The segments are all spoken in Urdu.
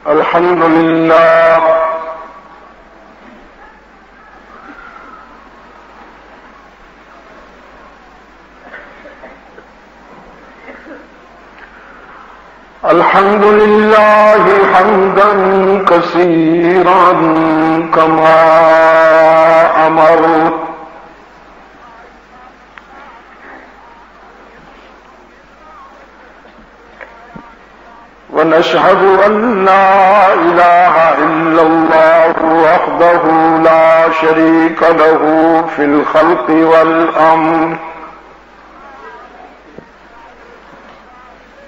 الحمد لله الحمد لله حمدا كثيرا كما أمر ونشهد أن لا إله إلا الله وحده لا شريك له في الخلق والأمر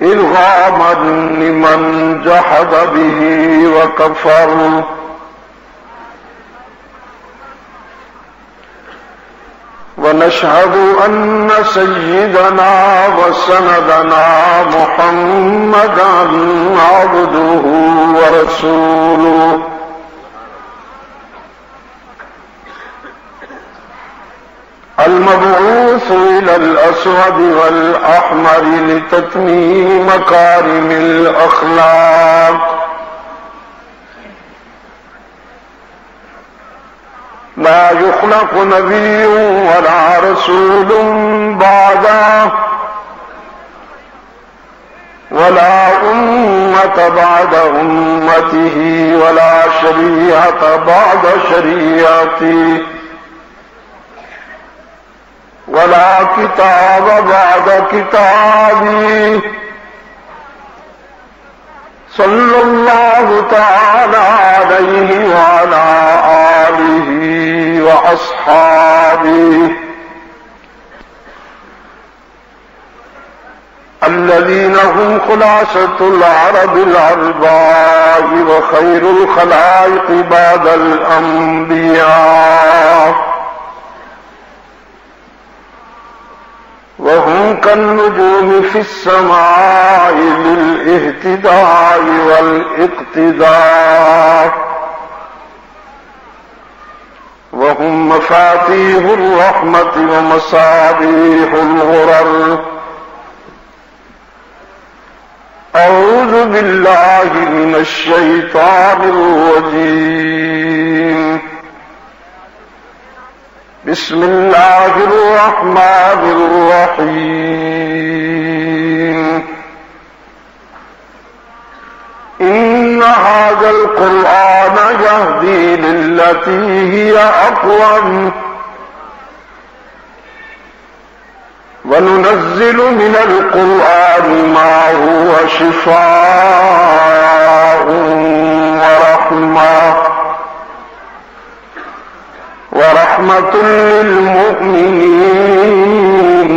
إرغاما لمن جحد به وكفر ونشهد أن سيدنا وسندنا محمدا عبده ورسوله المبعوث إلى الأسود والأحمر لتتميم مكارم الأخلاق لا يخلق نبي ولا رسول بعده ولا أمة بعد أمته ولا شريعة بعد شريعته ولا كتاب بعد كتابه صلى الله تعالى عليه وعلى آله وأصحابه الذين هم خلاصة العرب العرباء وخير الخلائق بعد الأنبياء وهم كالنجوم في السماء للاهتداء والاقتداء وهم مفاتيح الرحمة ومصابيح الغرر أعوذ بالله من الشيطان الرجيم بسم الله الرحمن الرحيم إن هذا القرآن يهدي للتي هي أقوم وننزل من القرآن ما هو شفاء ورحمة للمؤمنين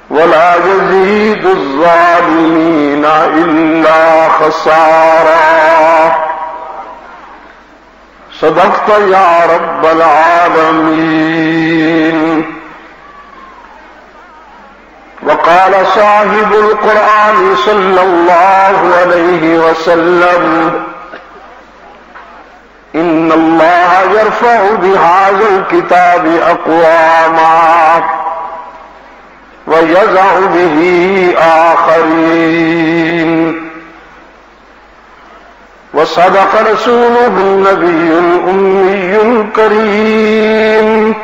ولا يزيد الظالمين إلا خسارا صدقت يا رب العالمين. وقال صاحب القرآن صلى الله عليه وسلم إن الله يرفع بهذا الكتاب أقواما ويضع به آخرين. وصدق رسوله النبي الأمي الكريم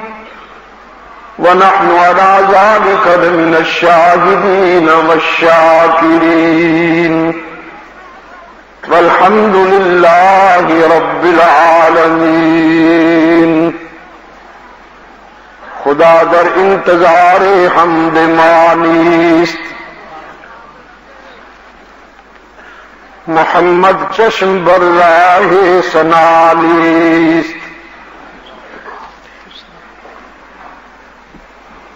ونحن على ذلك لمن الشاهدين والشاكرين والحمد لله رب العالمین. خدا در انتظار حمد مانیست، محمد چشم بر راہ سنالیست.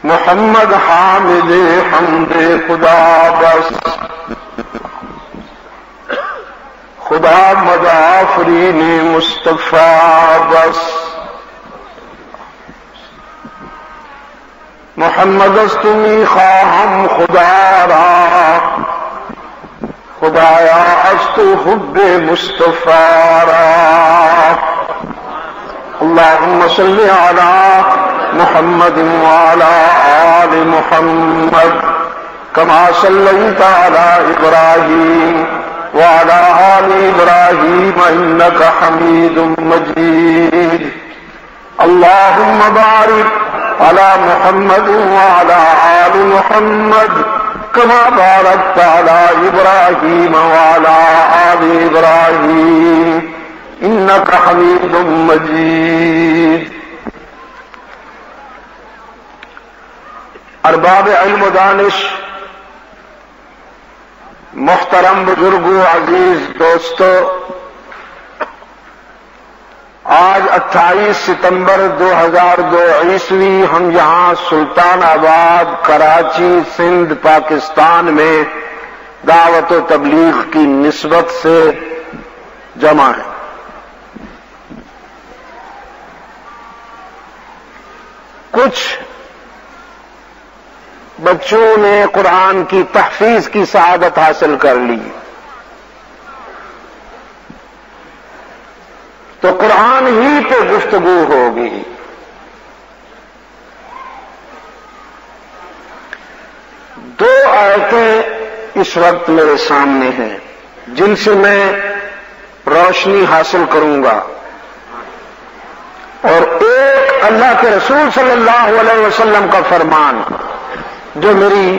محمد حامد حمد خدا بس، خدا مدافرین مصطفیٰ بس. محمد استمی خواہم خدا را، خدایا است حب مصطفیٰ را. اللهم صل علی محمد وعلى آل محمد كما صليت على إبراهيم وعلى آل إبراهيم إنك حميد مجيد اللهم بارك على محمد وعلى آل محمد كما باركت على إبراهيم وعلى آل إبراهيم إنك حميد مجيد ارباب علم و دانش، محترم بزرگوں، عزیز دوستو، آج 28 ستمبر 2002 عیسوی ہم یہاں سلطان آباد کراچی سندھ پاکستان میں دعوت و تبلیغ کی نسبت سے جمع ہیں۔ کچھ بچوں نے قرآن کی تحفیظ کی سعادت حاصل کر لی، تو قرآن ہی پہ گفتگو ہوگی۔ دو آیتیں اس وقت میرے سامنے ہیں جن سے میں روشنی حاصل کروں گا، اور ایک اللہ کے رسول صلی اللہ علیہ وسلم کا فرمان جو میری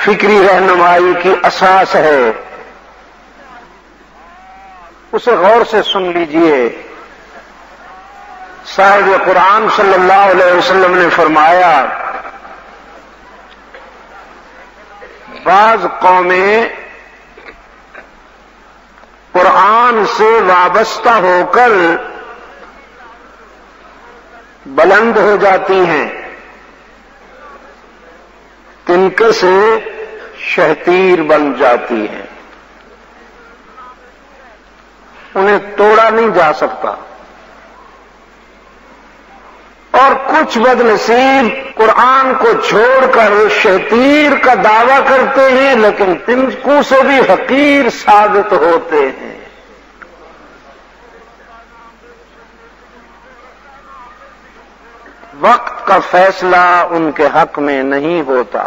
فکری رہنمائی کی اساس ہے، اسے غور سے سن لیجئے۔ صاحب قرآن صلی اللہ علیہ وسلم نے فرمایا، بعض قومیں قرآن سے وابستہ ہو کر بلند ہو جاتی ہیں، تنکے سے شہتیر بن جاتی ہیں، انہیں توڑا نہیں جا سکتا، اور کچھ بد نصیب قرآن کو چھوڑ کر شہتیر کا دعویٰ کرتے ہیں لیکن تنکوں سے بھی حقیر ثابت ہوتے ہیں۔ وقت کا فیصلہ ان کے حق میں نہیں ہوتا۔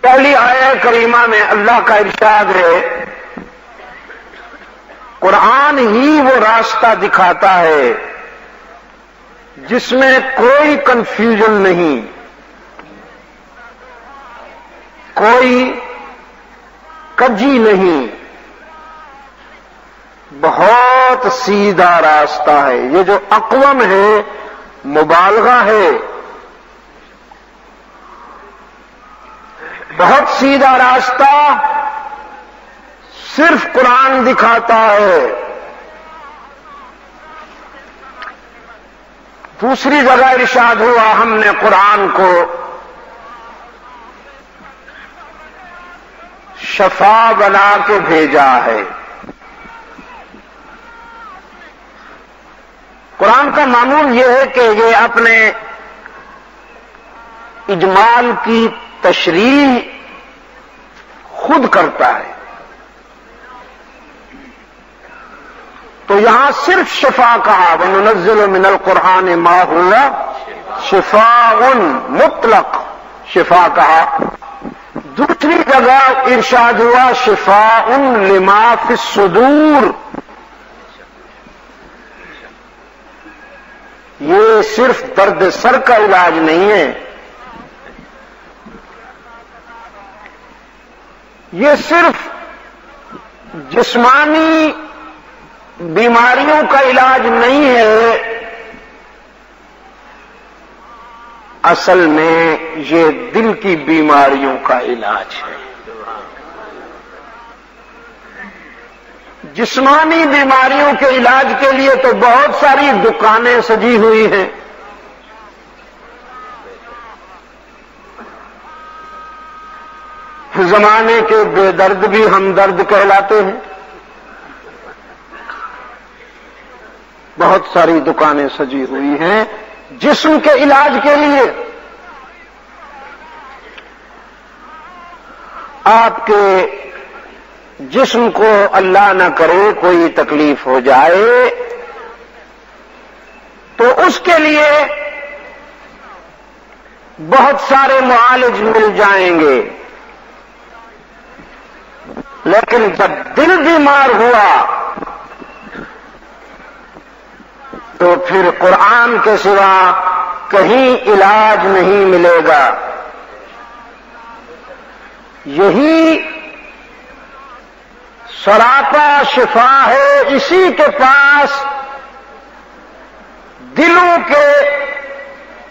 پہلی آیہ کریمہ میں اللہ کا ارشاد ہے، قرآن ہی وہ راستہ دکھاتا ہے جس میں کوئی کنفیوژن نہیں، کوئی کجی نہیں، بہت سیدھا راستہ ہے۔ یہ جو اقوم ہے مبالغہ ہے، بہت سیدھا راستہ صرف قرآن دکھاتا ہے۔ دوسری جگہ ارشاد ہوا، ہم نے قرآن کو شفا بنا کے بھیجا ہے۔ قرآن کا معمول یہ ہے کہ یہ اپنے اجمال کی تشریح خود کرتا ہے، تو یہاں صرف شفا کہا، وَنُنَزِّلُ مِنَ الْقُرْآنِ مَا هُوَ شِفَاءٌ، مطلق شفا کہا۔ دوسری جگہ ارشاد ہوا شفاء لما فی الصدور، یہ صرف درد سر کا علاج نہیں ہے، یہ صرف جسمانی بیماریوں کا علاج نہیں ہے، اصل میں یہ دل کی بیماریوں کا علاج ہے۔ جسمانی بیماریوں کے علاج کے لیے تو بہت ساری دکانیں سجی ہوئی ہیں، زمانے کے بے درد بھی ہمدرد کہلاتے ہیں، بہت ساری دکانیں سجی ہوئی ہیں جسم کے علاج کے لیے۔ آپ کے جسم کو اللہ نہ کرے کوئی تکلیف ہو جائے اس کے لیے بہت سارے معالج مل جائیں گے، لیکن جب دل بیمار ہوا تو پھر قرآن کے سوا کہیں علاج نہیں ملے گا۔ یہی سراپا شفا ہے، اسی کے پاس دلوں کے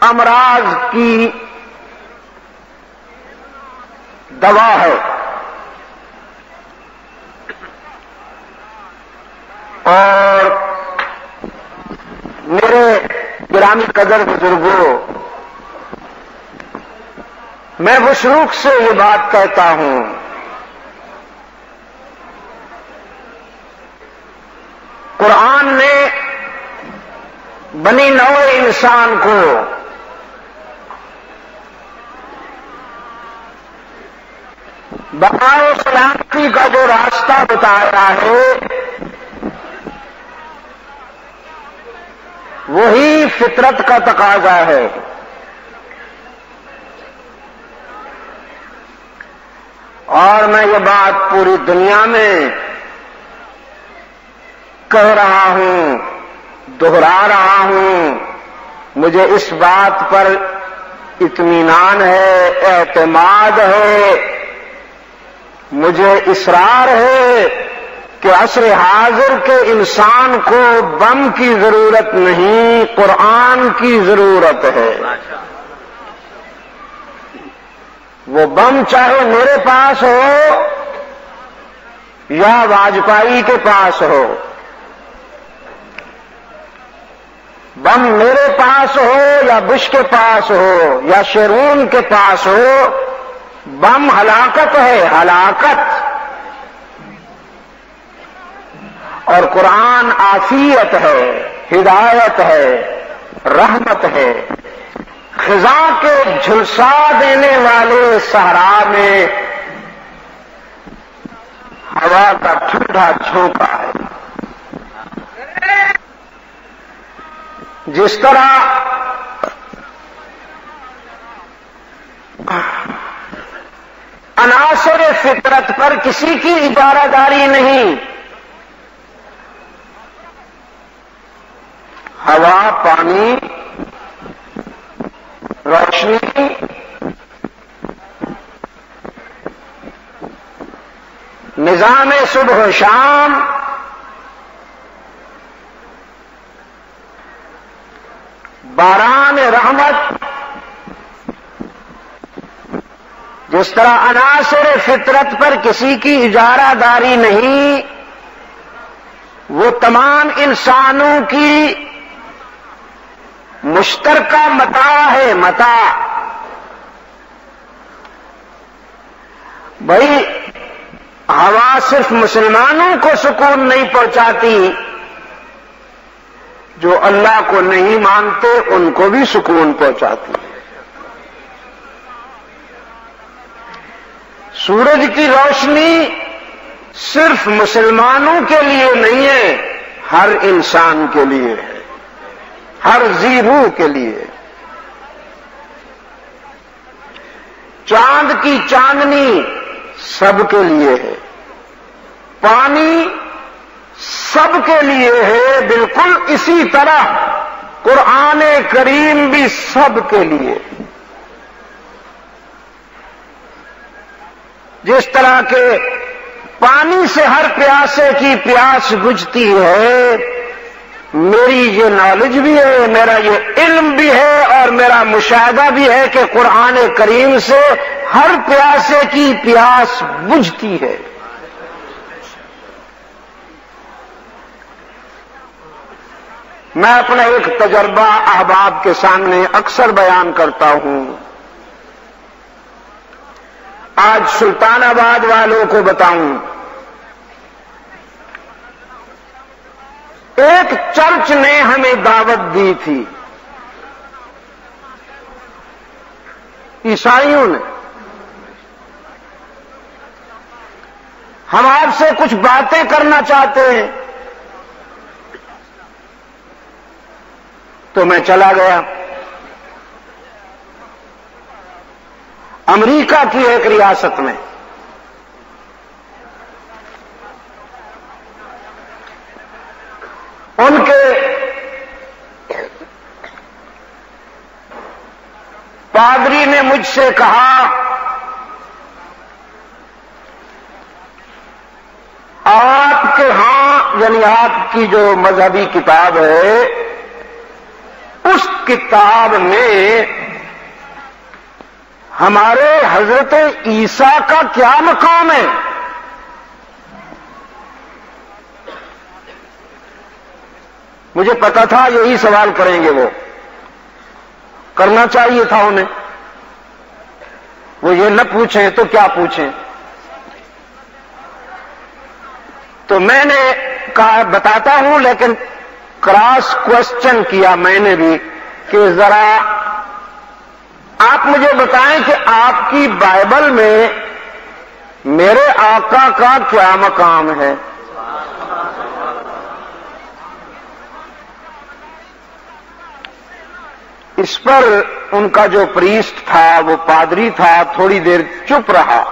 امراض کی دوا ہے۔ اور میرے گرامی قدر بزرگوں، میں وشروق سے یہ بات کہتا ہوں، قرآن نے بنی نوع انسان کو بقاء و سلامتی کا جو راستہ بتایا ہے وہی فطرت کا تقاضا ہے۔ اور میں یہ بات پوری دنیا میں کہہ رہا ہوں، دہرا رہا ہوں، مجھے اس بات پر اطمینان ہے، اعتماد ہے، مجھے اصرار ہے کہ عصر حاضر کے انسان کو بم کی ضرورت نہیں، قرآن کی ضرورت ہے۔ وہ بم چاہے میرے پاس ہو یا واجپئی کے پاس ہو، بم میرے پاس ہو یا بش کے پاس ہو یا شیرون کے پاس ہو، بم ہلاکت ہے، ہلاکت۔ اور قرآن عافیت ہے، ہدایت ہے، رحمت ہے۔ خزاں کے جھلسا دینے والے صحرا میں ہوا کا ٹھنڈا جھونکا ہے۔ جس طرح عناصر فطرت پر کسی کی اجارہ داری نہیں، ہوا، پانی، روشنی، نظام صبح و شام، باران رحمت، جس طرح عناصر فطرت پر کسی کی اجارہ داری نہیں، وہ تمام انسانوں کی مشترکہ متاع ہے، متاع۔ بھائی ہوا صرف مسلمانوں کو سکون نہیں پہنچاتی، جو اللہ کو نہیں مانتے ان کو بھی سکون پہنچاتی ہے۔ سورج کی روشنی صرف مسلمانوں کے لیے نہیں ہے، ہر انسان کے لیے ہے، ہر ذی روح کے لیے۔ چاند کی چاندنی سب کے لیے ہے، پانی سب کے لیے ہے، بالکل اسی طرح قرآن کریم بھی سب کے لیے۔ جس طرح کے پانی سے ہر پیاسے کی پیاس بجھتی ہے، میری یہ نالج بھی ہے، میرا یہ علم بھی ہے اور میرا مشاہدہ بھی ہے کہ قرآن کریم سے ہر پیاسے کی پیاس بجھتی ہے۔ میں اپنا ایک تجربہ احباب کے سامنے اکثر بیان کرتا ہوں، آج سلطان آباد والوں کو بتاؤں۔ ایک چرچ نے ہمیں دعوت دی تھی، عیسائیوں نے، ہم آپ سے کچھ باتیں کرنا چاہتے ہیں۔ تو میں چلا گیا امریکہ کی ایک ریاست میں. ان کے پادری نے مجھ سے کہا آپ کے ہاں یعنی آپ کی جو مذہبی کتاب ہے اس کتاب میں ہمارے حضرت عیسیٰ کا کیا مقام ہے؟ مجھے پتا تھا یہی سوال کریں گے، وہ کرنا چاہیے تھا انہیں. وہ یہ نہ پوچھیں تو کیا پوچھیں. تو میں نے کہا بتاتا ہوں، لیکن کراس کوشچن کیا میں نے بھی کہ ذرا آپ مجھے بتائیں کہ آپ کی بائبل میں میرے آقا کا کیا مقام ہے؟ اس پر ان کا جو پریسٹ تھا، وہ پادری تھا، تھوڑی دیر چپ رہا.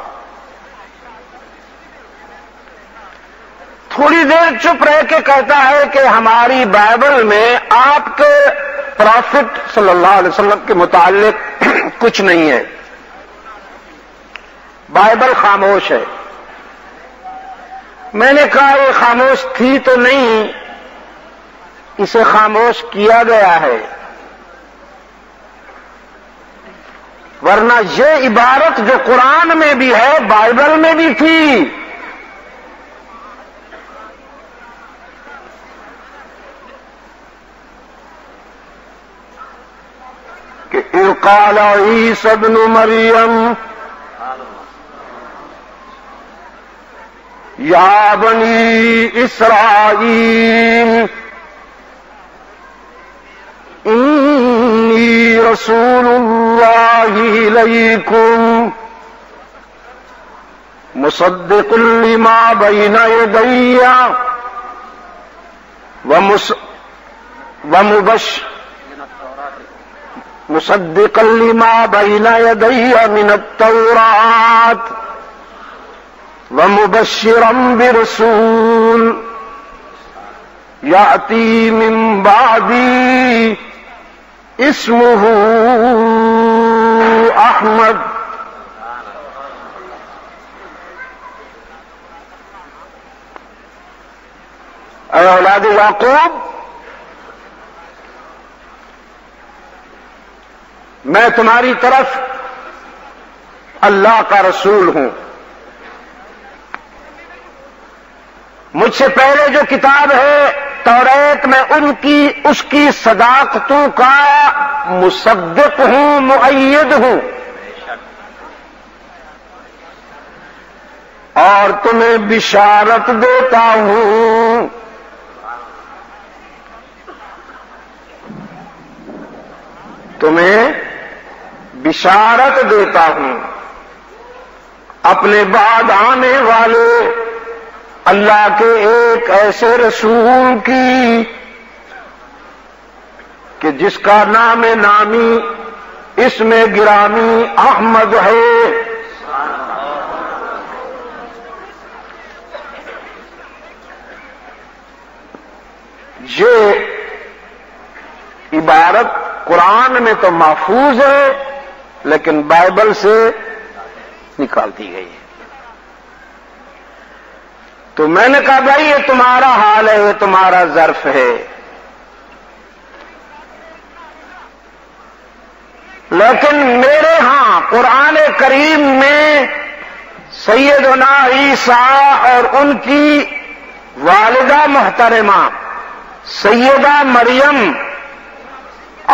تھوڑی دیر چپ رہ کے کہتا ہے کہ ہماری بائبل میں آپ کے پرافٹ صلی اللہ علیہ وسلم کے متعلق کچھ نہیں ہے، بائبل خاموش ہے. میں نے کہا یہ خاموش تھی تو نہیں، اسے خاموش کیا گیا ہے، ورنہ یہ عبارت جو قرآن میں بھی ہے بائبل میں بھی تھی. کہ اذ قال عیسی ابن مریم یا بنی اسرائیل انی رسول اللہ الیکم مصدق لما بین یدی مصدقا لما بین یدی من التوراۃ ومبشرا برسول یأتی من بعدی اسمہ احمد. اے اولاد یعقوب، میں تمہاری طرف اللہ کا رسول ہوں. مجھ سے پہلے جو کتاب ہے توریت، میں اس کی صداقتوں کا مصدق ہوں، مؤید ہوں، اور تمہیں بشارت دیتا ہوں. تمہیں بشارت دیتا ہوں اپنے بعد آنے والے اللہ کے ایک ایسے رسول کی کہ جس کا نام نامی اسم گرامی احمد ہے. یہ عبارت قرآن میں تو محفوظ ہے لیکن بائبل سے نکال دی گئی ہے. تو میں نے کہا بھائی یہ تمہارا حال ہے، یہ تمہارا ظرف ہے، لیکن میرے ہاں قرآن کریم میں سیدنا عیسیٰ اور ان کی والدہ محترمہ سیدہ مریم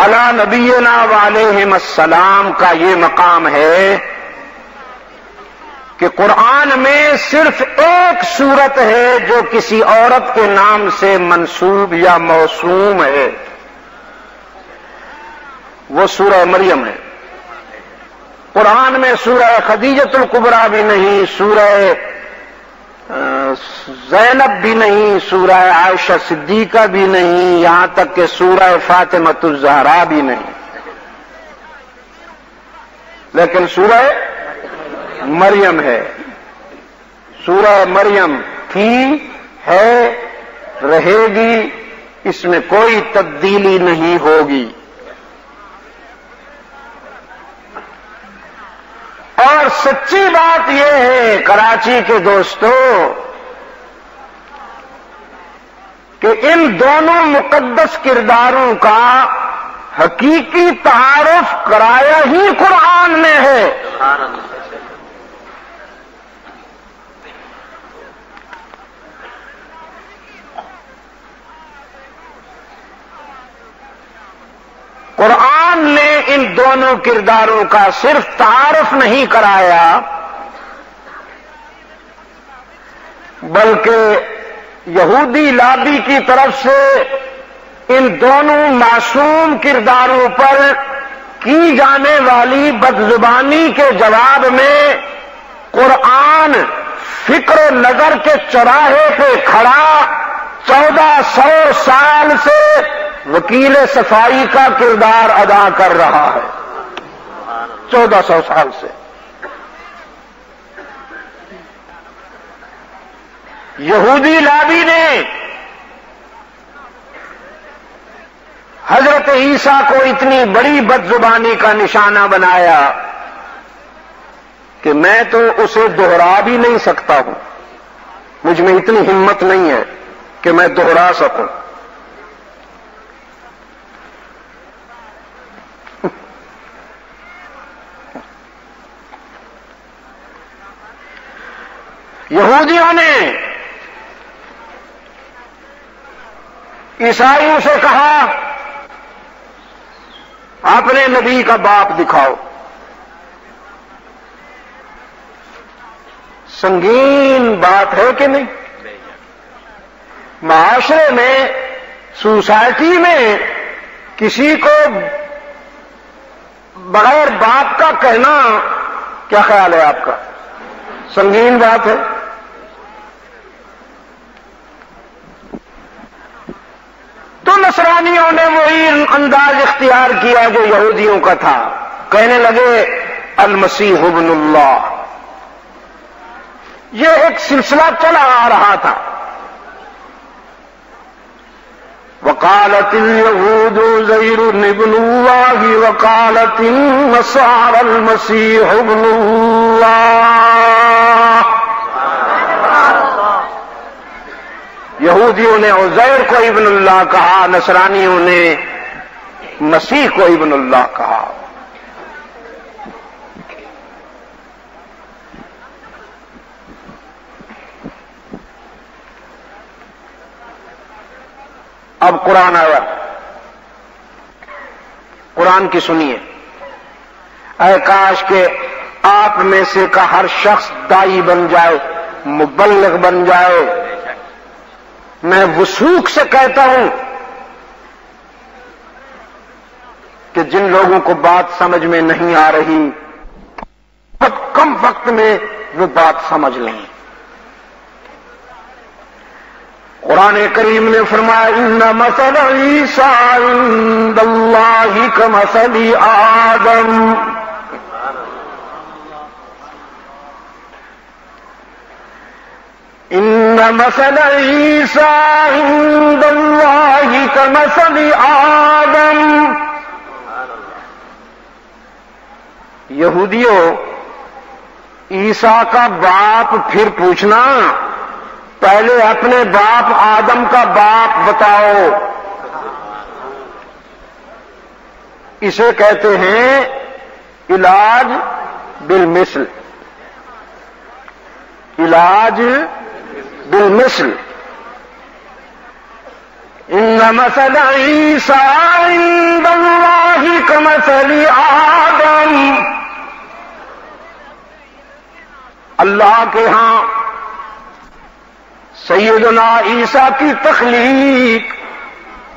علی نبینا وعلیہم السلام کا یہ مقام ہے کہ قرآن میں صرف ایک سورت ہے جو کسی عورت کے نام سے منسوب یا موسوم ہے، وہ سورہ مریم ہے. قرآن میں سورہ خدیجۃ الکبریٰ بھی نہیں، زینب بھی نہیں، سورہ عائشہ صدیقہ بھی نہیں، یہاں تک کہ سورہ فاطمۃ الزہرا بھی نہیں، لیکن سورہ مریم ہے۔ سورہ مریم تھی، ہے، رہے گی، اس میں کوئی تبدیلی نہیں ہوگی۔ اور سچی بات یہ ہے کراچی کے دوستو کہ ان دونوں مقدس کرداروں کا حقیقی تعارف کرایا ہی قرآن میں ہے۔ قرآن نے ان دونوں کرداروں کا صرف تعارف نہیں کرایا، بلکہ یہودی لابی کی طرف سے ان دونوں معصوم کرداروں پر کی جانے والی بدزبانی کے جواب میں قرآن فکر و نظر کے چوراہے پہ کھڑا 1400 سال سے وکیل صفائی کا کردار ادا کر رہا ہے۔ 1400 سال سے یہودی لابی نے حضرت عیسیٰ کو اتنی بڑی بدزبانی کا نشانہ بنایا کہ میں تو اسے دوہرا بھی نہیں سکتا ہوں، مجھ میں اتنی ہمت نہیں ہے کہ میں دوہرا سکوں۔ یہودیوں نے عیسائیوں سے کہا اپنے نبی کا باپ دکھاؤ۔ سنگین بات ہے کہ نہیں؟ معاشرے میں، سوسائٹی میں کسی کو بغیر باپ کا کہنا کیا خیال ہے آپ کا؟ سنگین بات ہے۔ تو نصرانیوں نے وہی انداز اختیار کیا جو یہودیوں کا تھا، کہنے لگے المسیح ابن اللہ۔ یہ ایک سلسلہ چلا آ رہا تھا۔ وقالت اليهود عزير ابن الله وقالت النصارى المسيح ابن الله۔ یہودیوں نے عزیر کو ابن اللہ کہا، نصرانیوں نے مسیح کو ابن اللہ کہا۔ اب قرآن آیا، قرآن کی سنیے۔ اے کاش کہ آپ میں سے کا ہر شخص دائی بن جائے، مبلغ بن جائے۔ میں وثوق سے کہتا ہوں کہ جن لوگوں کو بات سمجھ میں نہیں آ رہی، بہت کم وقت میں وہ بات سمجھ لیں۔ قرآن کریم نے فرمایا ان مثل عیسیٰ عند اللہ کمثل آدم۔ ان مثل عیسیٰ عند اللہ کمثل آدم۔ یہودیوں، عیسیٰ کا باپ پھر پوچھنا، پہلے اپنے باپ آدم کا باپ بتاؤ۔ اسے کہتے ہیں علاج بالمثل، علاج بالمثل۔ ان مثل عیسیٰ عند اللہ کمثل آدم۔ اللہ کے ہاں سیدنا عیسیٰ کی تخلیق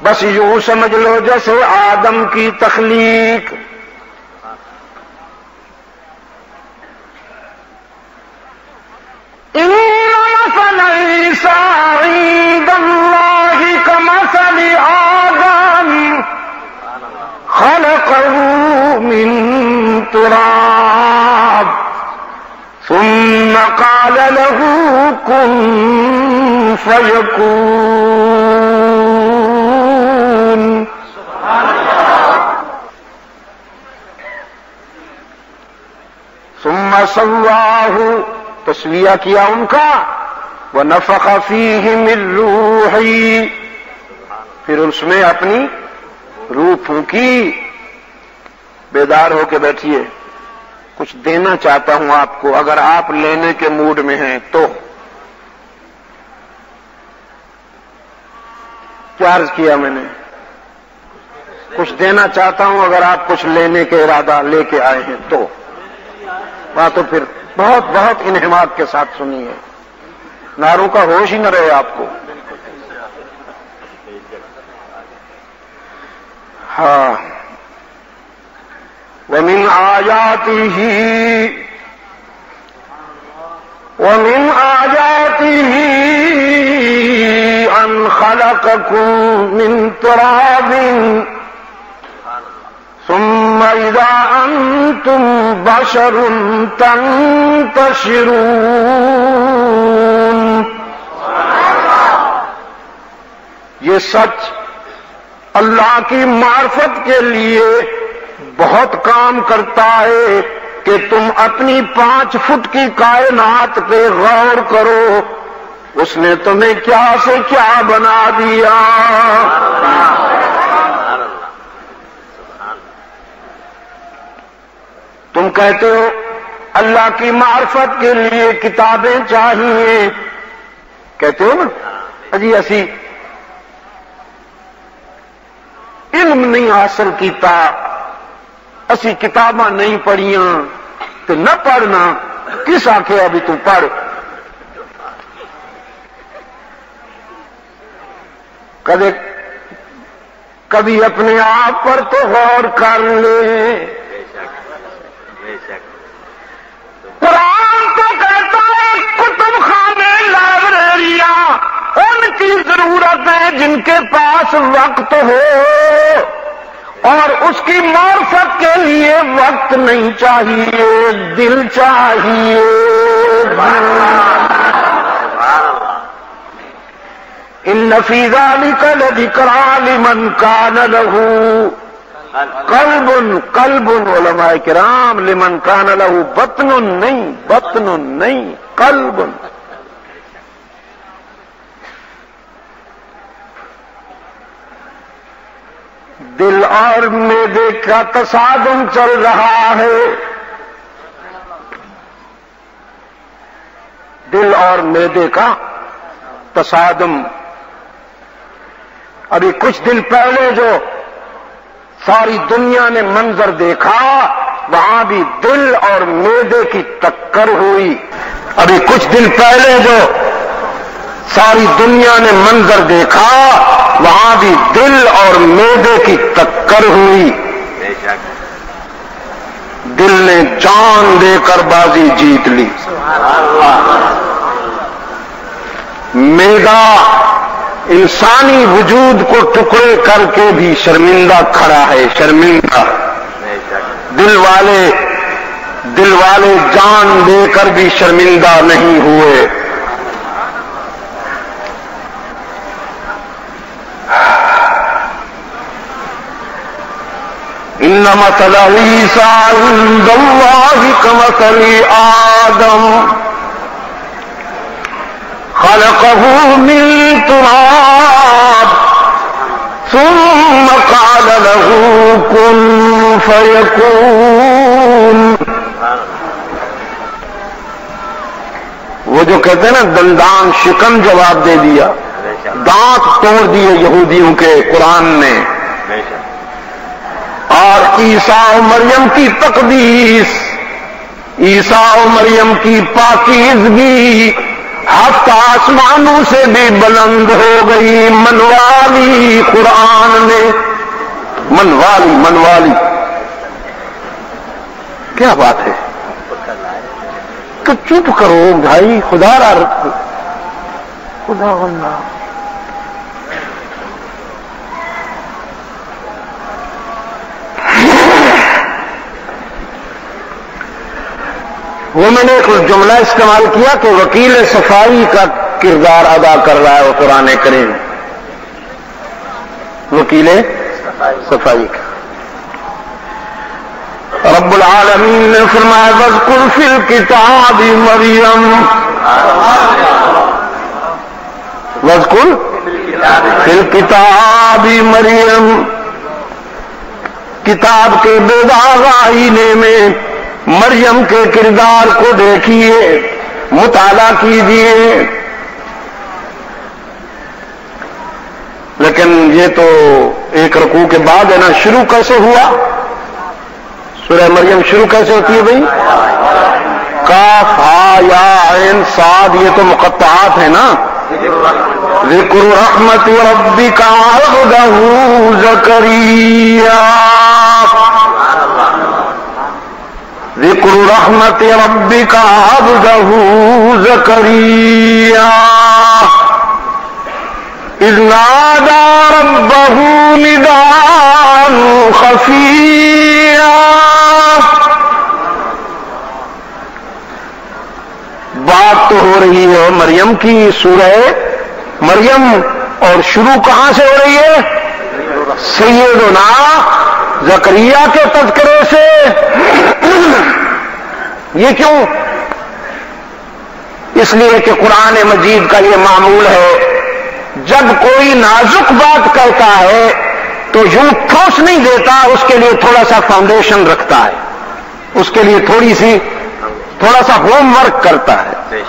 بس یوں سمجھ لو جیسے آدم کی تخلیق۔ ان مثل خلقه من تراب ثم قال له كن فيكون. ثم سواه، تسویہ کیا ان کا، وَنَفَخَ فِيهِ مِن رُّوحِهِ، پھر اس میں اپنی روح پھونکی. بیدار ہو کے بیٹھیے، کچھ دینا چاہتا ہوں آپ کو، اگر آپ لینے کے موڈ میں ہیں تو. کیا عرض کیا میں نے؟ کچھ دینا چاہتا ہوں اگر آپ کچھ لینے کے ارادہ لے کے آئے ہیں تو. وہاں تو پھر بہت بہت انہماک کے ساتھ سنیے، ناروں کا ہوش ہی نہ رہے آپ کو. ہاں. وَمِنْ آيَاتِهِ أَنْ خَلَقَكُم مِّن تُرَابٍ ثُمَّ إِذَا أَنْتُمْ بَشَرٌ تَنْتَشِرُونَ. یہ سچ اللہ کی معرفت کے لیے بہت کام کرتا ہے کہ تم اپنی 5 فٹ کی کائنات پہ غور کرو، اس نے تمہیں کیا سے کیا بنا دیا. تم کہتے ہو اللہ کی معرفت کے لیے کتابیں چاہیے، کہتے ہو نا جی اسی علم نہیں حاصل کیتا، اسی کتاباں نہیں پڑھیاں، تو نہ پڑھنا کس آخے ابھی تو پڑھ. کبھی اپنے آپ پر تو غور کر لے. قرآن تو کہتا ہے کتب خانے لائبریریاں ان کی ضرورت ہے جن کے پاس وقت ہو، اور اس کی معرفت کے لیے وقت نہیں چاہیے، دل چاہیے. ان فی ذلک لذکریٰ لمن کان لہ قلب. علماء کرام، لمن کان لہ بطن نہیں قلب. دل اور معدے کا تصادم چل رہا ہے. دل اور معدے کا تصادم. ابھی کچھ دن پہلے جو ساری دنیا نے منظر دیکھا، وہاں بھی دل اور معدے کی ٹکر ہوئی. ابھی کچھ دن پہلے جو ساری دنیا نے منظر دیکھا، وہاں بھی دل اور معدے کی ٹکر ہوئی. دل نے جان دے کر بازی جیت لی. معدہ انسانی وجود کو ٹکڑے کر کے بھی شرمندہ کھڑا ہے، شرمندہ. دل والے جان دے کر بھی شرمندہ نہیں ہوئے. ان مثل عیسی عند اللہ کمثل آدم خلقه من تراب ثم قال له كن فيكون. وہ جو کہتے ہیں نا دندان شکن جواب دے دیا، دانت توڑ دیے یہودیوں کے قرآن نے. اور عیسیٰ و مریم کی تقدیس، عیسیٰ و مریم کی پاکیزگی ہفت آسمانوں سے بھی بلند ہو گئی. منوالی قرآن نے، منوالی کیا بات ہے؟ تو چپ کرو بھائی، خدا اللہ. وہ میں نے ایک جملہ استعمال کیا کہ وکیل صفائی کا کردار ادا کر رہا ہے وہ قرآن کریم، وکیل صفائی کا۔ رب العالمین نے فرمایا وَاذْكُرْ فِي الْكِتَابِ مَرْيَمَ، وَاذْكُرْ فِي الْكِتَابِ مَرْيَمَ، کتاب کے بیداغ آئینے میں مریم کے کردار کو دیکھیے، مطالعہ کیجیے۔ لیکن یہ تو ایک رکوع کے بعد ہے نا، شروع کیسے ہوا؟ سورہ مریم شروع کیسے ہوتی ہے بھائی؟ کاف ہا یا عین صاد، یہ تو مقطعات ہیں نا۔ ذکر رحمت ربک عبدہ زکریا، ذکر رحمت ربک عبدہ زکریا اذ نادى ربه نداء خفيا۔ بات تو ہو رہی ہے مریم کی، سورہ مریم، اور شروع کہاں سے ہو رہی ہے؟ سیدنا زکریا کے تذکرے سے۔ یہ کیوں؟ اس لیے کہ قرآن مجید کا یہ معمول ہے، جب کوئی نازک بات کہتا ہے تو یوں ٹھوس نہیں دیتا، اس کے لیے تھوڑا سا فاؤنڈیشن رکھتا ہے، اس کے لیے تھوڑا سا ہوم ورک کرتا ہے،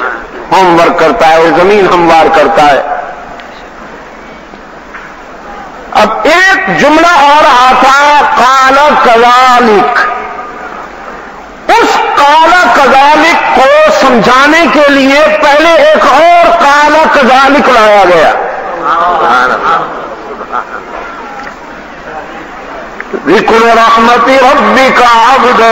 ہوم ورک کرتا ہے، زمین ہموار کرتا ہے۔ اب ایک جملہ اور آتا قال کذالک، اس قال کذالک کو سمجھانے کے لیے پہلے ایک اور قال کذالک لایا گیا۔ ذکر رحمت ربک عبدہ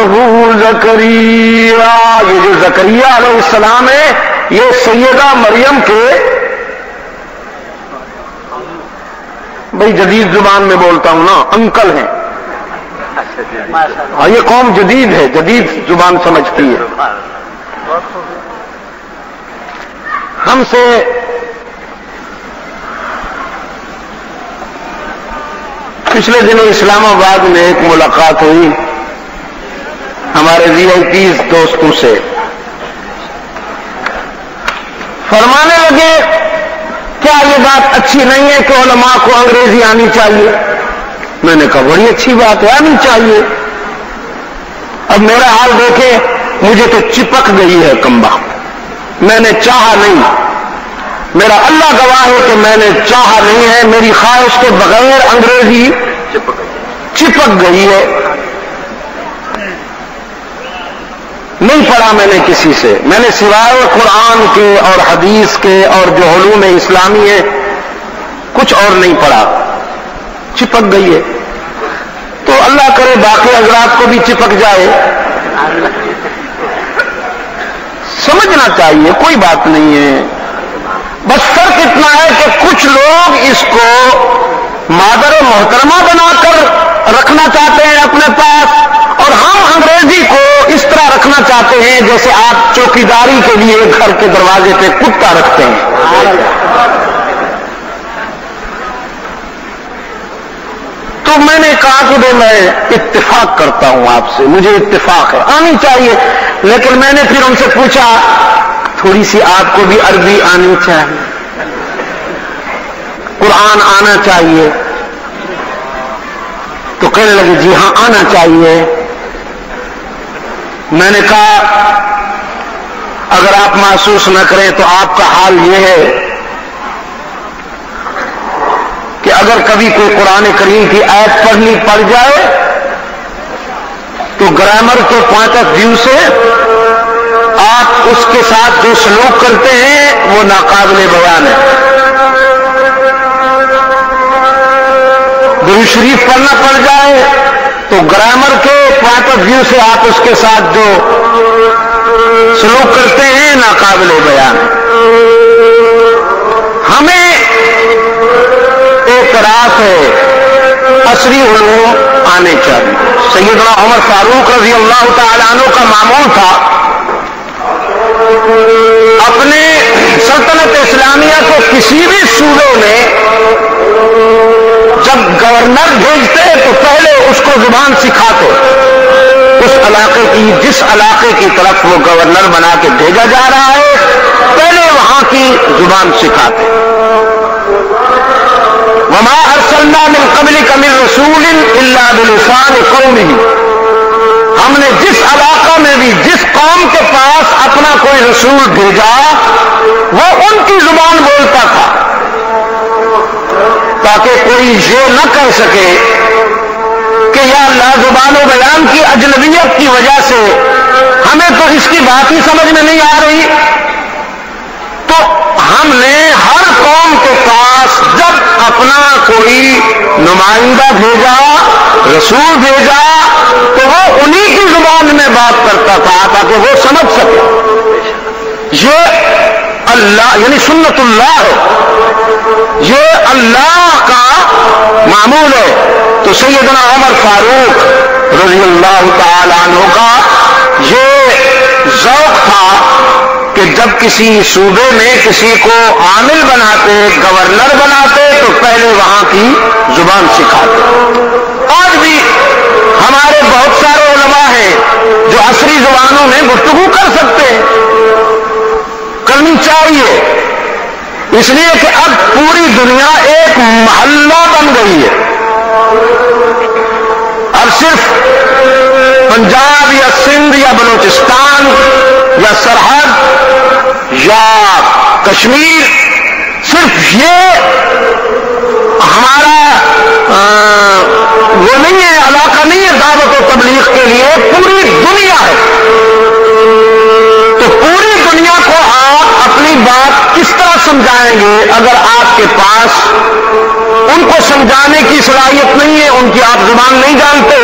زکریا، یہ جو زکریا علیہ السلام ہے یہ سیدہ مریم کے، بھئی جدید زبان میں بولتا ہوں نا، انکل ہیں۔ ہاں یہ قوم جدید ہے، جدید زبان سمجھتی ہے۔ ہم سے پچھلے دنوں اسلام آباد میں ایک ملاقات ہوئی ہمارے VIP دوستوں سے، فرمانے لگے کیا یہ بات اچھی نہیں ہے کہ علماء کو انگریزی آنی چاہیے؟ میں نے کہا بڑی اچھی بات ہے، آنی چاہیے۔ اب میرا حال دیکھیں، مجھے تو چپک گئی ہے کمبا، میں نے چاہا نہیں، میرا اللہ گواہ ہے کہ میں نے چاہا نہیں ہے، میری خواہش کے بغیر انگریزی چپک گئی ہے۔ نہیں پڑھا میں نے کسی سے، میں نے سوائے قرآن کے اور حدیث کے اور جو علوم اسلامی ہے کچھ اور نہیں پڑھا، چپک گئی ہے۔ تو اللہ کرے باقی حضرات کو بھی چپک جائے، سمجھنا چاہیے، کوئی بات نہیں ہے۔ بس فرق اتنا ہے کہ کچھ لوگ اس کو مادر محترمہ بنا کر رکھنا چاہتے ہیں اپنے پاس، اور ہم انگریزی کو اس طرح رکھنا چاہتے ہیں جیسے آپ چوکیداری کے لیے گھر کے دروازے پہ کتا رکھتے ہیں۔ تو میں نے کہا کہ میں اتفاق کرتا ہوں آپ سے، مجھے اتفاق ہے، آنی چاہیے۔ لیکن میں نے پھر ان سے پوچھا تھوڑی سی آپ کو بھی عربی آنی چاہیے، قرآن آنا چاہیے؟ تو کہنے لگے جی ہاں آنا چاہیے۔ میں نے کہا اگر آپ محسوس نہ کریں تو آپ کا حال یہ ہے کہ اگر کبھی کوئی قرآن کریم کی آیت پڑھنی پڑ جائے تو گرامر کے پوائنٹ آف ویو سے آپ اس کے ساتھ جو سلوک کرتے ہیں وہ ناقابل بیان ہے۔ درود شریف پڑھنا پڑ جائے تو گرامر کے پوائنٹ آف ویو سے آپ اس کے ساتھ جو سلوک کرتے ہیں ناقابل بیان ہے۔ ہمیں ایک راس ہے، عصری علوم آنے چاہیے۔ سیدنا عمر فاروق رضی اللہ تعالیٰ عنہ کا معمول تھا اپنے سلطنت اسلامیہ کو کسی بھی صوبے میں جب گورنر بھیجتے تو پہلے اس کو زبان سکھاتے، اس علاقے کی جس علاقے کی طرف وہ گورنر بنا کے بھیجا جا رہا ہے پہلے وہاں کی زبان سکھاتے۔ وما ارسلنا من قبلک من رسول الا بلسان قومہ، ہم نے جس علاقہ میں بھی جس قوم کے پاس اپنا کوئی رسول بھیجا وہ ان کی زبان بولتا تھا، تاکہ کوئی یہ نہ کہہ سکے کہ یا اللہ زبان و بیان کی اجنبیت کی وجہ سے ہمیں تو اس کی بات ہی سمجھ میں نہیں آ رہی۔ تو ہم نے ہر قوم کے پاس جب اپنا کوئی نمائندہ بھیجا، رسول بھیجا، تو وہ انہی کی زبان میں بات کرتا تھا تاکہ وہ سمجھ سکے۔ یہ اللہ یعنی سنت اللہ ہے، یہ اللہ کا معمول ہے۔ تو سیدنا عمر فاروق رضی اللہ تعالی عنہ کا یہ ذوق تھا کہ جب کسی صوبے میں کسی کو عامل بناتے، گورنر بناتے تو پہلے وہاں کی زبان سکھاتے۔ آج بھی ہمارے بہت سارے علماء ہیں جو عصری زبانوں میں گفتگو کر سکتے ہیں، کرنی چاہیے، اس لیے کہ اب پوری دنیا ایک محلہ بن گئی ہے۔ اب صرف پنجاب یا سندھ یا بلوچستان یا سرحد یا کشمیر، صرف یہ ہمارا وہ نہیں ہے، علاقہ نہیں ہے دعوت و تبلیغ کے لیے، پوری دنیا ہے۔ تو پوری دنیا کو آپ اپنی بات کس طرح سمجھائیں گے اگر آپ کے پاس ان کو سمجھانے کی صلاحیت نہیں ہے، ان کی آپ زبان نہیں جانتے،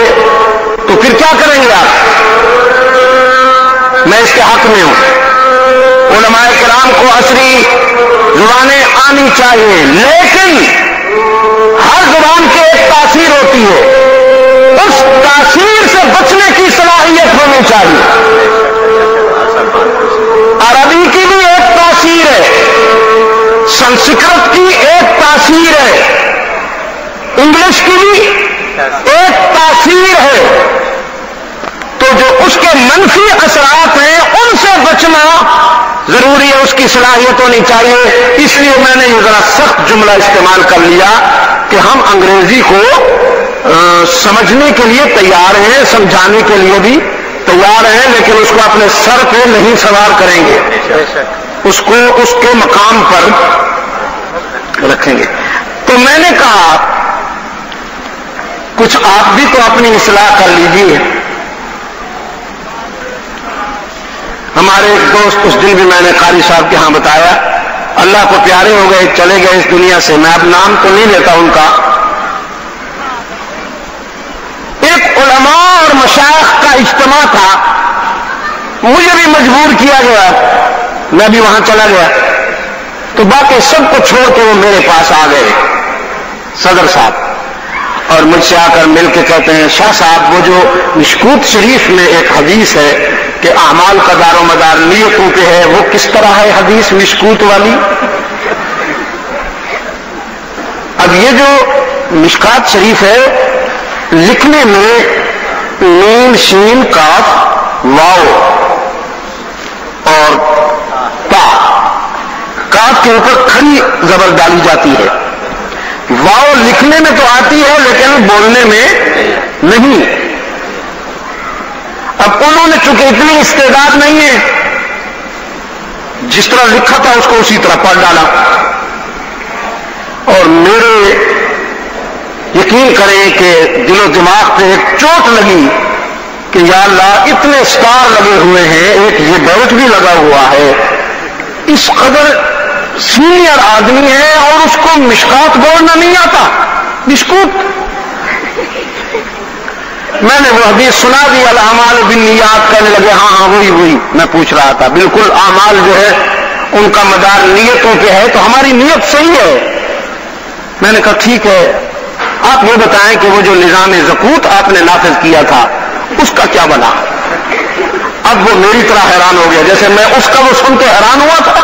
تو پھر کیا کریں گے آپ؟ میں اس کے حق میں ہوں، علماء کرام کو عصری زبانیں آنی چاہیے، لیکن ہر زبان کی ایک تاثیر ہوتی ہے، اس تاثیر سے بچنے کی صلاحیت ہونی چاہیے۔ عربی کی بھی ایک تاثیر ہے، سنسکرت کی ایک تاثیر ہے، انگلش کی بھی ایک تاثیر ہے، تو جو اس کے منفی اثرات ہیں ان سے بچنا ضروری ہے، اس کی صلاحیت ہونی چاہیے۔ اس لیے میں نے یہ ذرا سخت جملہ استعمال کر لیا کہ ہم انگریزی کو سمجھنے کے لیے تیار ہیں، سمجھانے کے لیے بھی تیار ہیں، لیکن اس کو اپنے سر پہ نہیں سوار کریں گے، اس کو اس کے مقام پر رکھیں گے۔ تو میں نے کہا کچھ آپ بھی تو اپنی اصلاح کر لیجیے۔ ہمارے ایک دوست اس دن بھی میں نے قاری صاحب کے ہاں بتایا، اللہ کو پیارے ہو گئے، چلے گئے اس دنیا سے، میں اب نام تو نہیں لیتا ان کا، ایک علماء اور مشائخ کا اجتماع تھا، مجھے بھی مجبور کیا گیا، میں بھی وہاں چلا گیا، تو باقی سب کو چھوڑ کے وہ میرے پاس آ گئے صدر صاحب، اور مجھ سے آ کر مل کے کہتے ہیں شاہ صاحب وہ جو مشکوت شریف میں ایک حدیث ہے کہ اعمال کا دار و مدار نیتوں پہ ہے، وہ کس طرح ہے حدیث مشکوت والی؟ اب یہ جو مشکات شریف ہے لکھنے میں نون شین کاف واو اور تا، کاف کے اوپر کھڑی زبر ڈالی جاتی ہے، واو لکھنے میں تو آتی ہے لیکن بولنے میں نہیں۔ اب انہوں نے چونکہ اتنی استعداد نہیں ہے، جس طرح لکھا تھا اس کو اسی طرح پڑھ ڈالا، اور میرے یقین کریں کہ دل و دماغ پہ ایک چوٹ لگی کہ یا اللہ اتنے سٹار لگے ہوئے ہیں، ایک یہ بیلٹ بھی لگا ہوا ہے، اس قدر سینئر آدمی ہے اور اس کو مشکات بولنا نہیں آتا، مشکوت۔ میں نے وہ حدیث سنا دی، الاعمال بالنیات، کہنے لگے ہاں وہی میں پوچھ رہا تھا، بالکل اعمال جو ہے ان کا مدار نیتوں پہ ہے، تو ہماری نیت صحیح ہے۔ میں نے کہا ٹھیک ہے، آپ یہ بتائیں کہ وہ جو نظام زکوۃ آپ نے نافذ کیا تھا اس کا کیا بنا؟ اب وہ میری طرح حیران ہو گیا، جیسے میں اس کا وہ سن کے حیران ہوا تھا،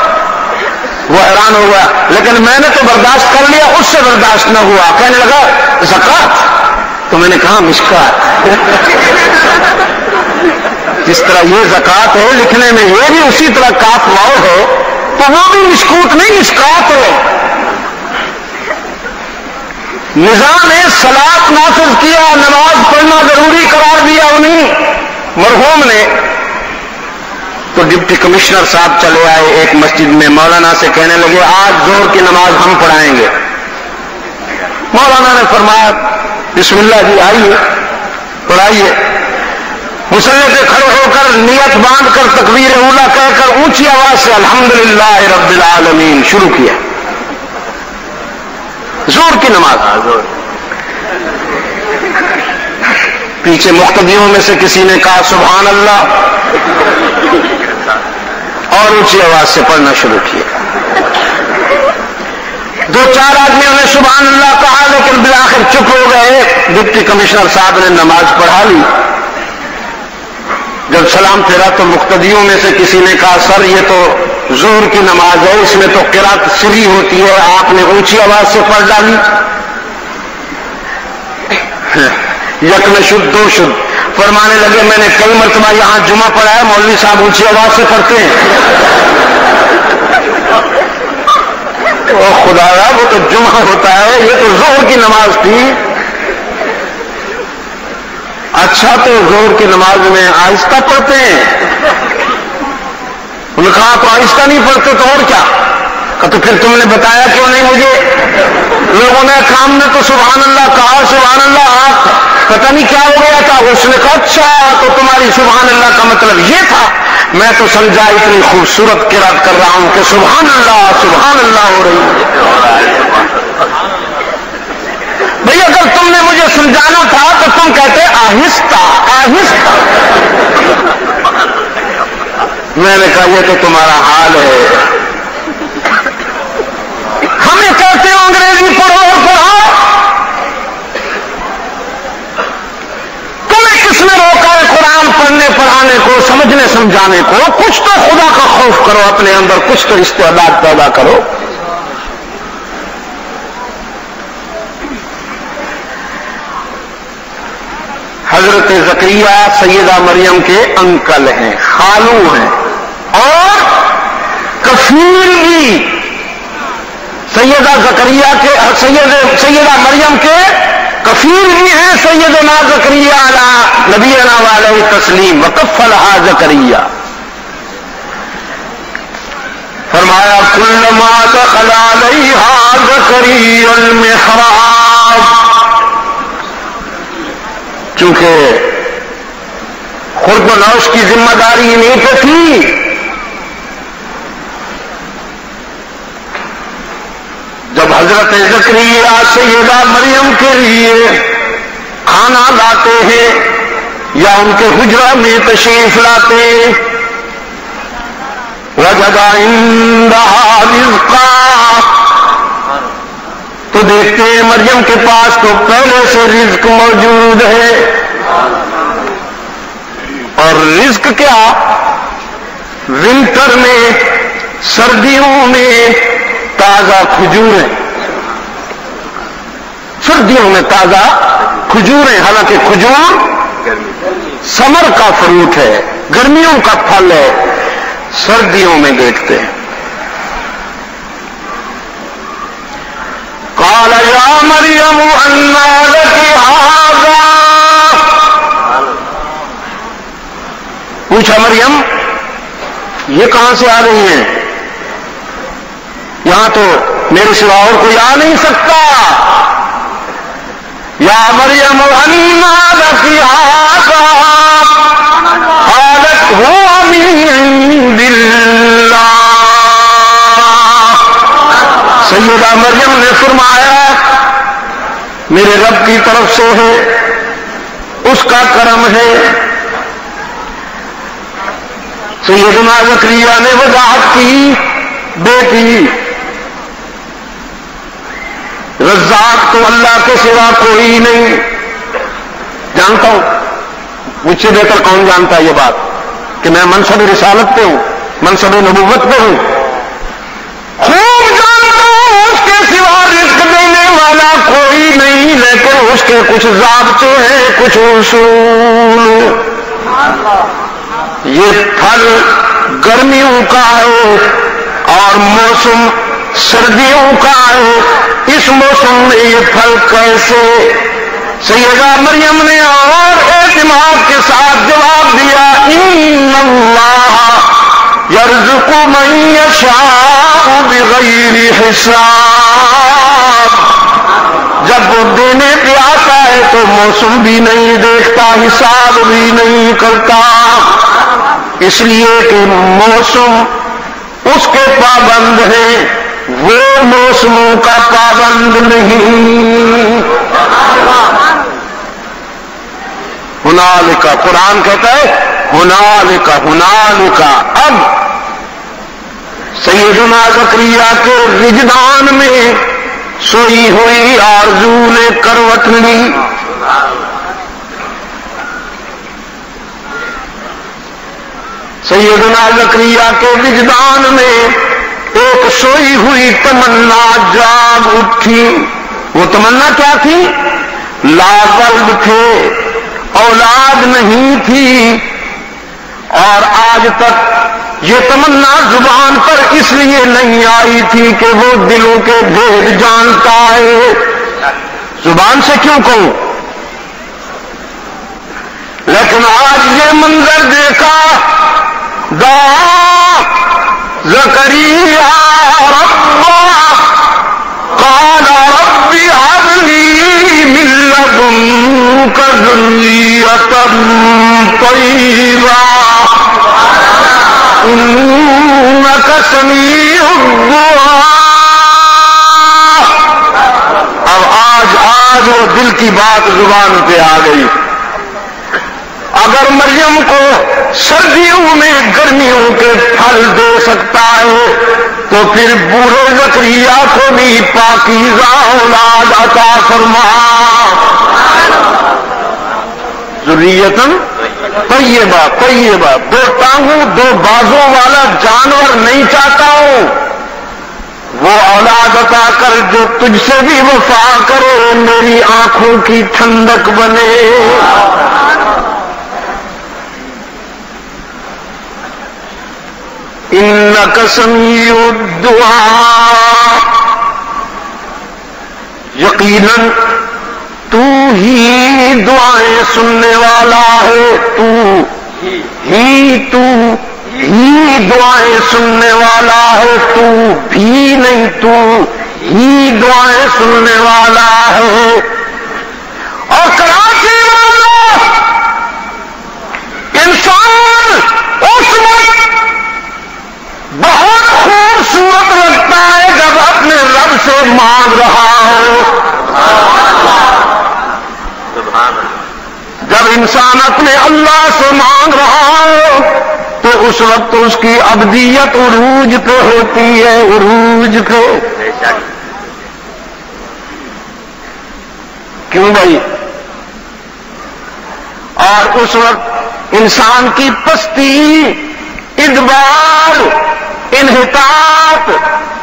وہ حیران ہو گیا، لیکن میں نے تو برداشت کر لیا، اس سے برداشت نہ ہوا، کہنے لگا زکات، تو میں نے کہا مشکات۔ جس طرح یہ زکات ہے لکھنے میں یہ بھی اسی طرح کاف واو ہو تو وہ بھی مشکوت نہیں مشکات ہو۔ نظام صلاۃ نافذ کیا، نماز پڑھنا ضروری قرار دیا انہیں مرحوم نے، تو ڈپٹی کمشنر صاحب چلے آئے ایک مسجد میں، مولانا سے کہنے لگے آج ظہر کی نماز ہم پڑھائیں گے۔ مولانا نے فرمایا بسم اللہ جی آئیے پڑھائیے۔ مصلی پہ کھڑے ہو کر نیت باندھ کر تکبیر اولا کہہ کر اونچی آواز سے الحمدللہ رب العالمین شروع کیا ظہر کی نماز۔ پیچھے مقتدیوں میں سے کسی نے کہا سبحان اللہ، اور اونچی آواز سے پڑھنا شروع کیا۔ دو چار آدمیوں نے سبحان اللہ کہا لیکن بالآخر چپ ہو گئے۔ ڈپٹی کمشنر صاحب نے نماز پڑھا لی۔ جب سلام پھیرا تو مقتدیوں میں سے کسی نے کہا سر یہ تو ظہر کی نماز ہے، اس میں تو قرات سری ہوتی ہے، آپ نے اونچی آواز سے پڑھ ڈالی۔ یک میں شد دو شد، فرمانے لگے میں نے کئی مرتبہ یہاں جمعہ پڑھا ہے، مولوی صاحب اونچی آواز سے پڑھتے ہیں۔ او خدایا وہ تو جمعہ ہوتا ہے، یہ تو ظہر کی نماز تھی۔ اچھا تو ظہر کی نماز میں آہستہ پڑھتے ہیں؟ انہوں نے کہا تو آہستہ نہیں پڑھتے تو اور کیا؟ تو پھر تم نے بتایا کیوں نہیں مجھے؟ لوگوں نے کام نے تو سبحان اللہ کہا، سبحان اللہ آپ پتہ نہیں کیا ہو گیا تھا۔ اس نے کہا اچھا تو تمہاری سبحان اللہ کا مطلب یہ تھا، میں تو سمجھا اتنی خوبصورت قرات کر رہا ہوں کہ سبحان اللہ ہو رہی ہے۔ بھئی اگر تم نے مجھے سمجھانا تھا تو تم کہتے آہستہ آہستہ۔ میں نے کہا یہ تو تمہارا حال ہے، ہمیں کہتے ہو انگریزی پڑھو اور پڑھاؤ، تمہیں کس نے روکا ہے قرآن پڑھنے پڑھانے کو، سمجھنے سمجھانے کو؟ کچھ تو خدا کا خوف کرو اپنے اندر، کچھ تو استعداد پیدا کرو۔ حضرت زکریا سیدہ مریم کے انکل ہیں، خالو ہیں، اور کفیل بھی سیدہ زکریا کے سیدہ مریم کے کفیل بھی ہیں سیدنا زکریا علی نبینا علیہ تسلیم، وکفلھا زکریا۔ فرمایا کلما دخل علیہا زکریا المحراب، چونکہ خرد و نوش کی ذمہ داری انہیں پہ تھی، جب حضرت زکریا سیدہ مریم کے لیے کھانا لاتے ہیں یا ان کے حجرہ میں تشریف لاتے، وجد عندہا رزقا، تو دیکھتے ہیں مریم کے پاس تو پہلے سے رزق موجود ہے۔ اور رزق کیا؟ ونٹر میں، سردیوں میں تازہ کھجوریں، سردیوں میں تازہ کھجوریں، حالانکہ کھجور سمر کا فروٹ ہے، گرمیوں کا پھل ہے، سردیوں میں دیکھتے ہیں۔ قال یا مریم انا لک ھذا، پوچھا مریم یہ کہاں سے آ رہی ہیں؟ یہاں تو میرے سوا اور کوئی آ نہیں سکتا۔ یا مریم انا لک ھذا قالت هو من عند اللہ، سیدہ مریم نے فرمایا میرے رب کی طرف سے ہے، اس کا کرم ہے۔ سیدنا زکریا نے وضاحت کی بیٹی رزاق تو اللہ کے سوا کوئی نہیں، جانتا ہوں مجھ سے بہتر کون جانتا ہے یہ بات کہ میں منصب رسالت پہ ہوں، منصب نبوت پہ ہوں، خوب جانتا ہوں اس کے سوا رزق دینے والا کوئی نہیں، لیکن اس کے کچھ ضابطے ہیں، کچھ اصول۔ یہ پھل گرمیوں کا ہے اور موسم سردیوں کا ہے، اس موسم میں یہ پھل کیسے؟ سیدہ مریم نے اور اعتماد کے ساتھ جواب دیا، ان اللہ یرزق من یشاء بغیر حساب۔ جب وہ دینے پہ آتا ہے تو موسم بھی نہیں دیکھتا، حساب بھی نہیں کرتا، اس لیے کہ موسم اس کے پابند ہیں، وہ موسموں کا پابند نہیں۔ ہنالک، قرآن کہتا ہے ہنالک، ہنالک، اب سیدنا زکریا کے وجدان میں سوئی ہوئی آرزو نے کروٹ لی۔ سیدنا زکریا کے وجدان میں ایک سوئی ہوئی تمنا جاگ اٹھی۔ وہ تمنا کیا تھی؟ لا ولد تھے، اولاد نہیں تھی، اور آج تک یہ تمنا زبان پر اس لیے نہیں آئی تھی کہ وہ دلوں کے بھید جانتا ہے۔ زبان سے کیوں کہوں؟ لیکن آج یہ منظر دیکھا، دعا زکریا ربا قال رب هب لي من لدنك ذرية طيبة إنك سميع الدعاء۔ اب آج وہ دل کی بات زبان پہ آ گئی۔ اگر مریم کو سردیوں میں گرمیوں کے پھل دے سکتا ہے تو پھر بوڑھے زکریا کو بھی پاکیزہ اولاد عطا فرما۔ ذریتن طیبہ، طیبہ، دو ٹانگوں دو بازوں والا جانور نہیں چاہتا ہوں، وہ اولاد عطا کر جو تجھ سے بھی وفا کرے، میری آنکھوں کی ٹھنڈک بنے۔ انک سمیع الدعاء، یقیناً تو ہی دعائیں سننے والا ہے، تو ہی دعائیں سننے والا ہے، تو بھی نہیں، تو ہی دعائیں سننے والا ہے۔ اور کراچی والوں، انسان اس وقت بہت خوبصورت لگتا ہے جب اپنے رب سے مانگ رہا ہو۔ جب انسان اپنے اللہ سے مانگ رہا ہو تو اس وقت اس کی ابدیت عروج پہ ہوتی ہے، عروج پہ۔ کیوں بھائی؟ اور اس وقت انسان کی پستی، ادبار، انحطاط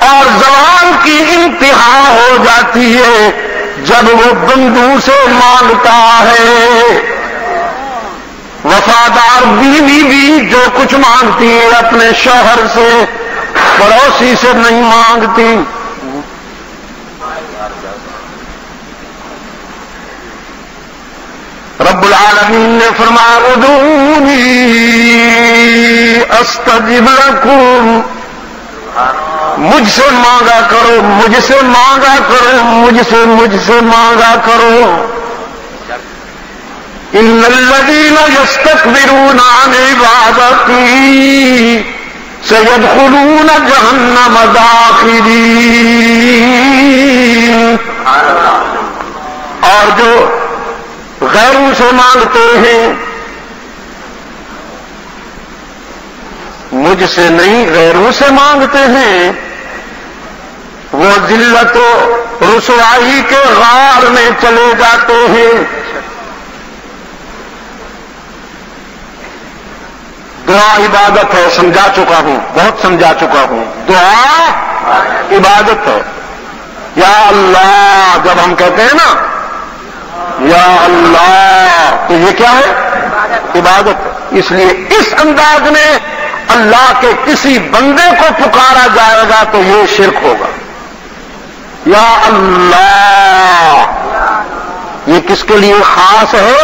اور زوال کی انتہا ہو جاتی ہے جب وہ بندوں سے مانگتا ہے۔ وفادار بیوی بھی جو کچھ مانگتی ہے اپنے شوہر سے، پڑوسی سے نہیں مانگتی۔ رب العالمین نے فرمایا ادعونی استجب لکم، مجھ سے مانگا کرو، مجھ سے مانگا کرو، مجھ سے مانگا کرو۔ ان الذین یستکبرون عن عبادتی سیدخلون جہنم داخرین۔ اور جو غیروں سے مانگتے ہیں، مجھ سے نہیں غیروں سے مانگتے ہیں، وہ ذلت و رسوائی کے غار میں چلے جاتے ہیں۔ دعا عبادت ہے، سمجھا چکا ہوں، بہت سمجھا چکا ہوں. دعا عبادت ہے. یا اللہ جب ہم کہتے ہیں نا یا اللہ تو یہ کیا ہے؟ عبادت. اس لیے اس انداز میں اللہ کے کسی بندے کو پکارا جائے گا تو یہ شرک ہوگا. یا اللہ یہ کس کے لیے خاص ہے؟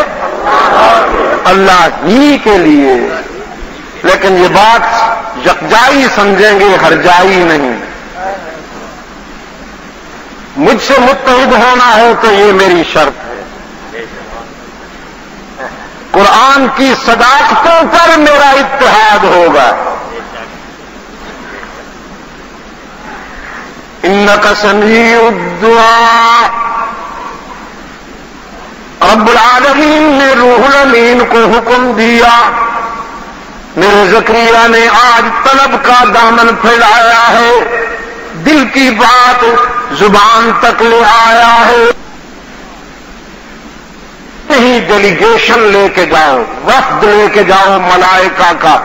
اللہ ہی کے لیے. لیکن یہ بات یکجائی سمجھیں گے، ہرجائی نہیں. مجھ سے متحد ہونا ہے تو یہ میری شرط ہے. قرآن کی صداقتوں پر میرا اتحاد ہوگا. انک سمیع الدعاء. رب العالمین نے روح الامین کو حکم دیا. میرے زکریا نے آج طلب کا دامن پھیلایا ہے، دل کی بات زبان تک لے آیا ہے. نہیں ڈیلیگیشن لے کے جاؤ، وفد لے کے جاؤ ملائکہ کا.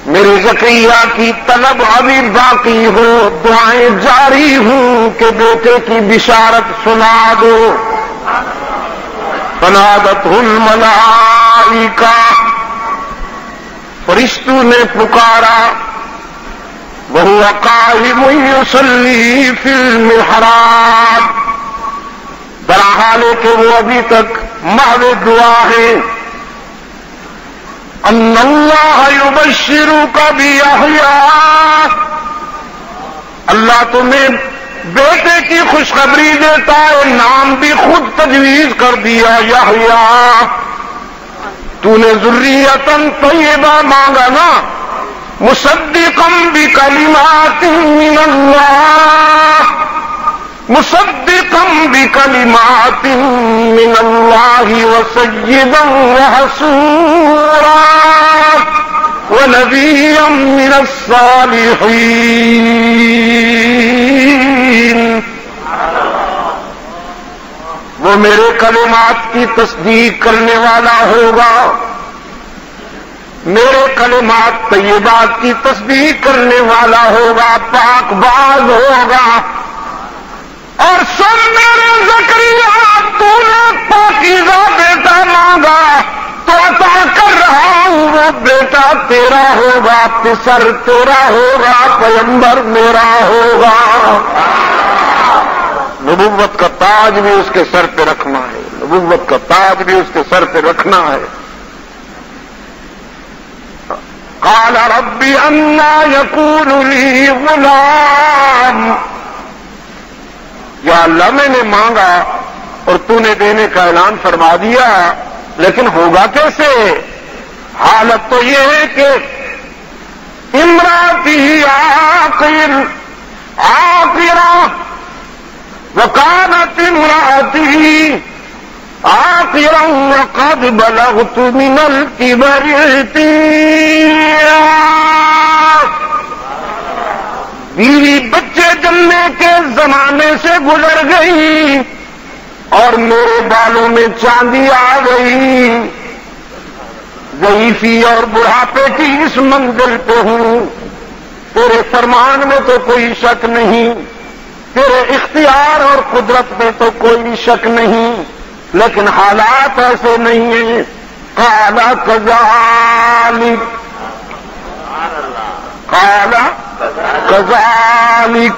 میرے زکریا کی طلب ابھی باقی ہو، دعائیں جاری ہوں کہ بیٹے کی بشارت سنا دو. فنادتہ الملائکہ، فرشتوں نے پکارا. وہو قائم یصلی فی المحراب، درحالے کہ وہ ابھی تک محو دعا ہے. ان اللہ یبشرک بیحییٰ، اللہ تمہیں بیٹے کی خوشخبری دیتا ہے. نام بھی خود تجویز کر دیا یحییٰ. تو نے ذریۃ طیبہ مانگا نا، مصدقا بکلمات من اللہ، مصدقا بکلمات من اللہ وسیدا وحصورا ونبیا من الصالحین. وہ میرے کلمات کی تصدیق کرنے والا ہوگا، میرے کلمات طیبات کی تصدیق کرنے والا ہوگا، پاک باز ہوگا. اور سن میرے زکریا، تو نے پاکیزہ بیٹا مانگا تو عطا کر رہا ہوں. وہ بیٹا تیرا ہوگا، پسر تیرا ہوگا، پیغمبر میرا ہوگا. نبوت کا تاج بھی اس کے سر پہ رکھنا ہے، نبوت کا تاج بھی اس کے سر پہ رکھنا ہے. قال رب انا يكون لي غلام. یا اللہ میں نے مانگا اور تو نے دینے کا اعلان فرما دیا، لیکن ہوگا کیسے؟ حالت تو یہ ہے کہ امراتی عاقرہ وكانت امراتی عاقرا وقد بلغت من الكبر عتيا. بیوی بچے جننے کے زمانے سے گزر گئی اور میرے بالوں میں چاندی آ گئی. ضعیفی اور بڑھاپے کی اس منزل پہ ہوں. تیرے فرمان میں تو کوئی شک نہیں، تیرے اختیار اور قدرت میں تو کوئی شک نہیں، لیکن حالات ایسے نہیں ہیں. قال كذلك، قال كذلك.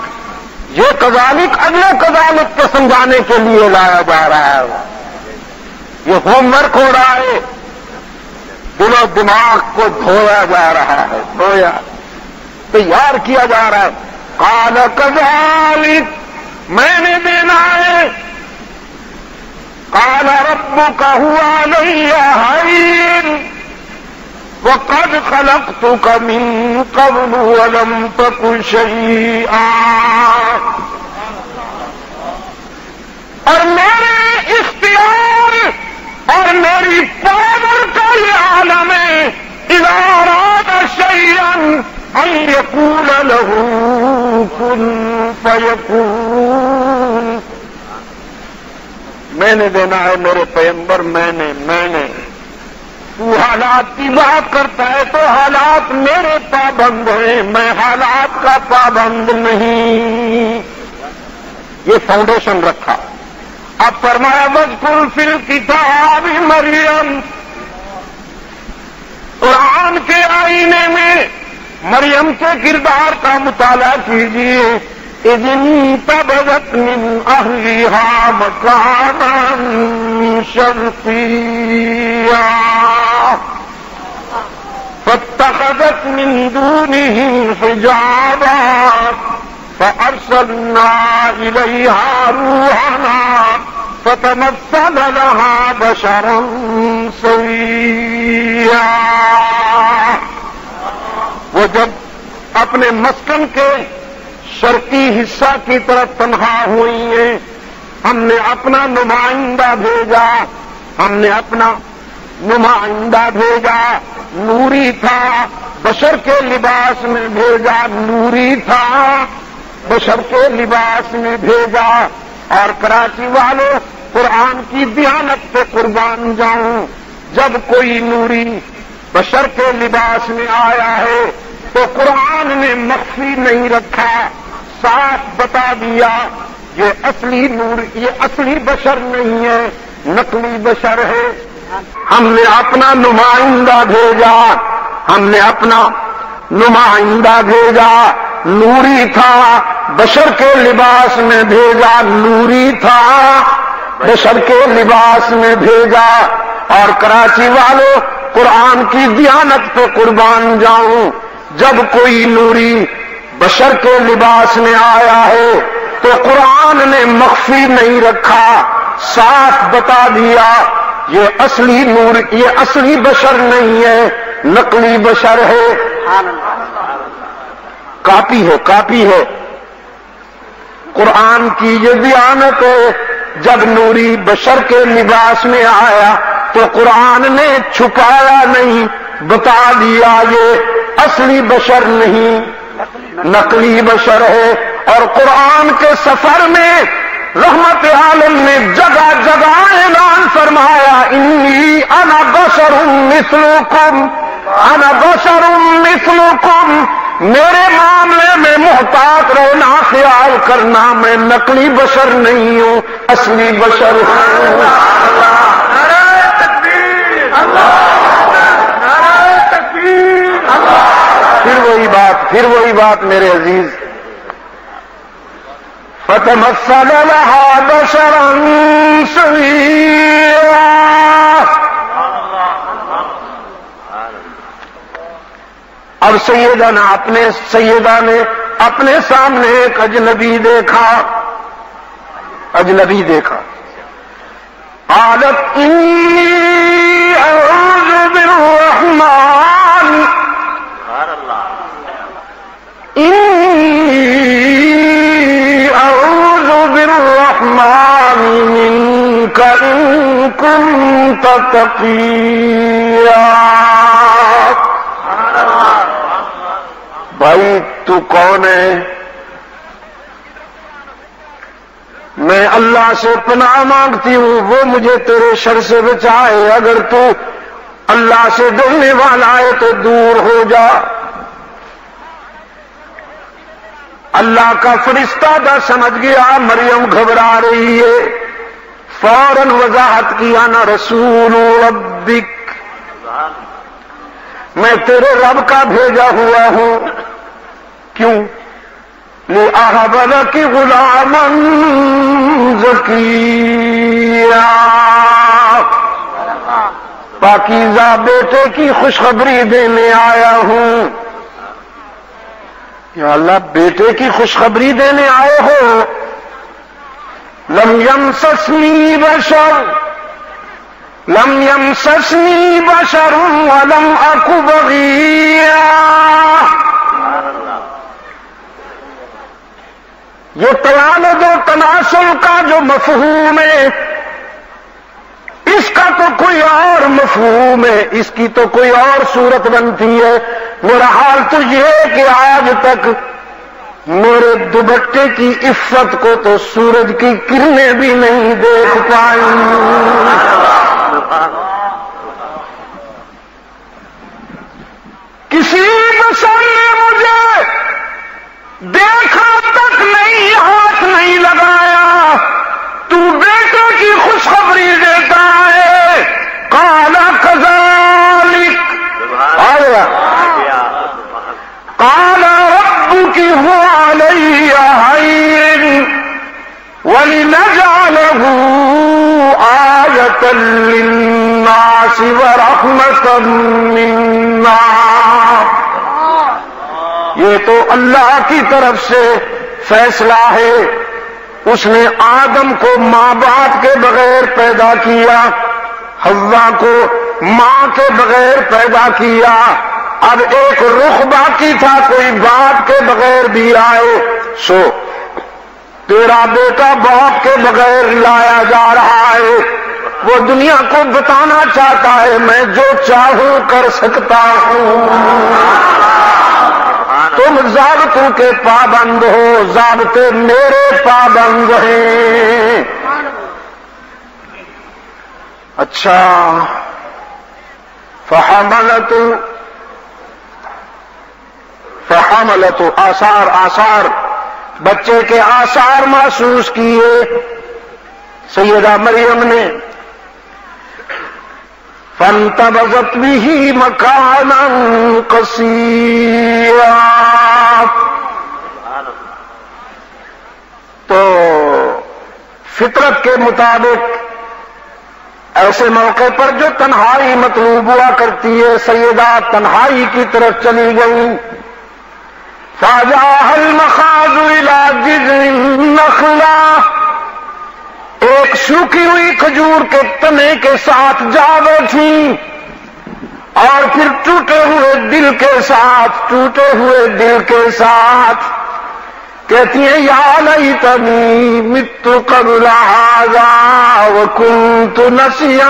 یہ کذالک اگلے کذالک کو سمجھانے کے لیے لایا جا رہا ہے. یہ ہوم ورک ہو رہا ہے، دل و دماغ کو دھویا جا رہا ہے، دھویا تیار کیا جا رہا ہے. قال كذلك، میں نے دینا ہے. قال ربك هو علي هين وقد خلقتك من قبل ولم تك شيئا. اور میرے اختیار اور میری پاور کا یہ عالم ہے. اذا اراد شيئا ان يقول له كن فيكون. میں نے دینا ہے میرے پیغمبر، میں نے تو حالات کی بات کرتا ہے تو حالات میرے پابند ہیں، میں حالات کا پابند نہیں. یہ فاؤنڈیشن رکھا. اب فرمایا وذکر فی الکتاب مریم، قرآن کے آئینے میں مریم کے کردار کا مطالعہ کیجیے. اذ انتبذت من اہلها مکانا شرقیا فاتخذت من دونهم حجابا فارسلنا الیہا روحنا فتمثل لها بشرا سویا. وہ جب اپنے مسکن کے شرقی حصہ کی طرف تنہا ہوئی ہیں، ہم نے اپنا نمائندہ بھیجا، ہم نے اپنا نمائندہ بھیجا. نوری تھا، بشر کے لباس میں بھیجا، نوری تھا، بشر کے لباس میں بھیجا. اور کراچی والوں، قرآن کی دیانت پہ قربان جاؤں، جب کوئی نوری بشر کے لباس میں آیا ہے تو قرآن نے مخفی نہیں رکھا، صاف بتا دیا یہ اصلی نور، یہ اصلی بشر نہیں ہے، نقلی بشر ہے. ہم نے اپنا نمائندہ بھیجا، ہم نے اپنا نمائندہ بھیجا. نوری تھا، بشر کے لباس میں بھیجا، نوری تھا، بشر کے لباس میں بھیجا. اور کراچی والوں، قرآن کی دیانت پہ قربان جاؤں، جب کوئی نوری بشر کے لباس میں آیا ہے تو قرآن نے مخفی نہیں رکھا، صاف بتا دیا یہ اصلی نور، یہ اصلی بشر نہیں ہے، نقلی بشر ہے، کاپی ہے، کاپی ہے. قرآن کی یہ دیانت ہے. جب نوری بشر کے لباس میں آیا تو قرآن نے چھپایا نہیں، بتا دیا یہ اصلی بشر نہیں، نقلی بشر ہے. اور قرآن کے سفر میں رحمت عالم نے جگہ جگہ اعلان فرمایا انی انا بشر مثلکم، انا بشر مثلکم. میرے معاملے میں محتاط رہنا، خیال کرنا، میں نقلی بشر نہیں ہوں، اصلی بشر ہوں. نعرہ تکبیر، نعرہ تکبیر. پھر وہی بات میرے عزیز، فتمثل لها بشرا سویا. اب سیدہ نے اپنے سامنے ایک اجنبی دیکھا، اجنبی دیکھا. قالت انی اعوذ بالرحمن، انی اعوذ بالرحمن منک ان کنت تقیا. بھائی تو کون ہے؟ میں اللہ سے پناہ مانگتی ہوں وہ مجھے تیرے شر سے بچائے. اگر تو اللہ سے ڈرنے والا ہے تو دور ہو جا. اللہ کا فرشتہ دا سمجھ گیا مریم گھبرا رہی ہے، فوراً وضاحت کی انا رسول ربک، میں تیرے رب کا بھیجا ہوا ہوں. کیوں؟ لِأَهَبَ لَكِ غُلَامًا زَكِيًّا، پاکیزہ بیٹے کی خوشخبری دینے آیا ہوں. یا اللہ، بیٹے کی خوشخبری دینے آئے ہو. لم یمسسنی بشر، لم یمسسنی بشر ولم اک بغیا. یہ تلالد و تناسل کا جو مفہوم ہے، اس کا تو کوئی اور مفہوم ہے، اس کی تو کوئی اور صورت بنتی ہے. میرا حال تو یہ ہے کہ آج تک میرے دوپٹے کی عفت کو تو سورج کی کرنیں بھی نہیں دیکھ پائیں. کسی بشر نے مجھے دیکھا تک نہیں، ہاتھ نہیں لگایا، تو بیٹے کی خوشخبری دیتا ہے۔ قال كذلك، قال ربك هو علي هين ولنجعله آية للناس ورحمة منا۔ یہ تو اللہ کی طرف سے فیصلہ ہے۔ اس نے آدم کو ماں باپ کے بغیر پیدا کیا، حوا کو ماں کے بغیر پیدا کیا، اب ایک رخ باقی تھا، کوئی باپ کے بغیر بھی آئے، سو تیرا بیٹا باپ کے بغیر لایا جا رہا ہے۔ وہ دنیا کو بتانا چاہتا ہے میں جو چاہوں کر سکتا ہوں، تم ضابطوں کے پابند ہو، ضابطے میرے پابند ہیں۔ اچھا، فحملت آثار بچے کے آثار محسوس کیے سیدہ مریم نے۔ فانتبذت به مکانا قصیا، تو فطرت کے مطابق ایسے موقع پر جو تنہائی مطلوب ہوا کرتی ہے، سیدہ تنہائی کی طرف چلی گئی۔ فجاءها المخاض الى جذع النخلة، ایک سوکھی ہوئی کھجور کے تنے کے ساتھ جا بیٹھی، اور پھر ٹوٹے ہوئے دل کے ساتھ کہتی ہیں یا لیتنی مت قبل هذا وکنت نسیا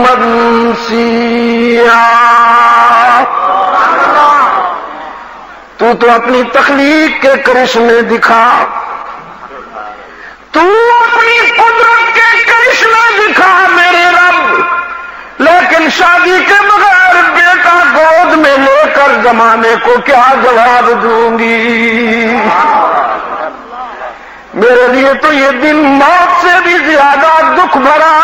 منسیا۔ تو اپنی تخلیق کے کرشمے دکھا، تو اپنی قدرت کے کرشمے دکھا میرے رب، لیکن شادی کے بغیر بیٹا گود میں لے کر زمانے کو کیا جواب دوں گی؟ میرے لیے تو یہ دن موت سے بھی زیادہ دکھ بھرا،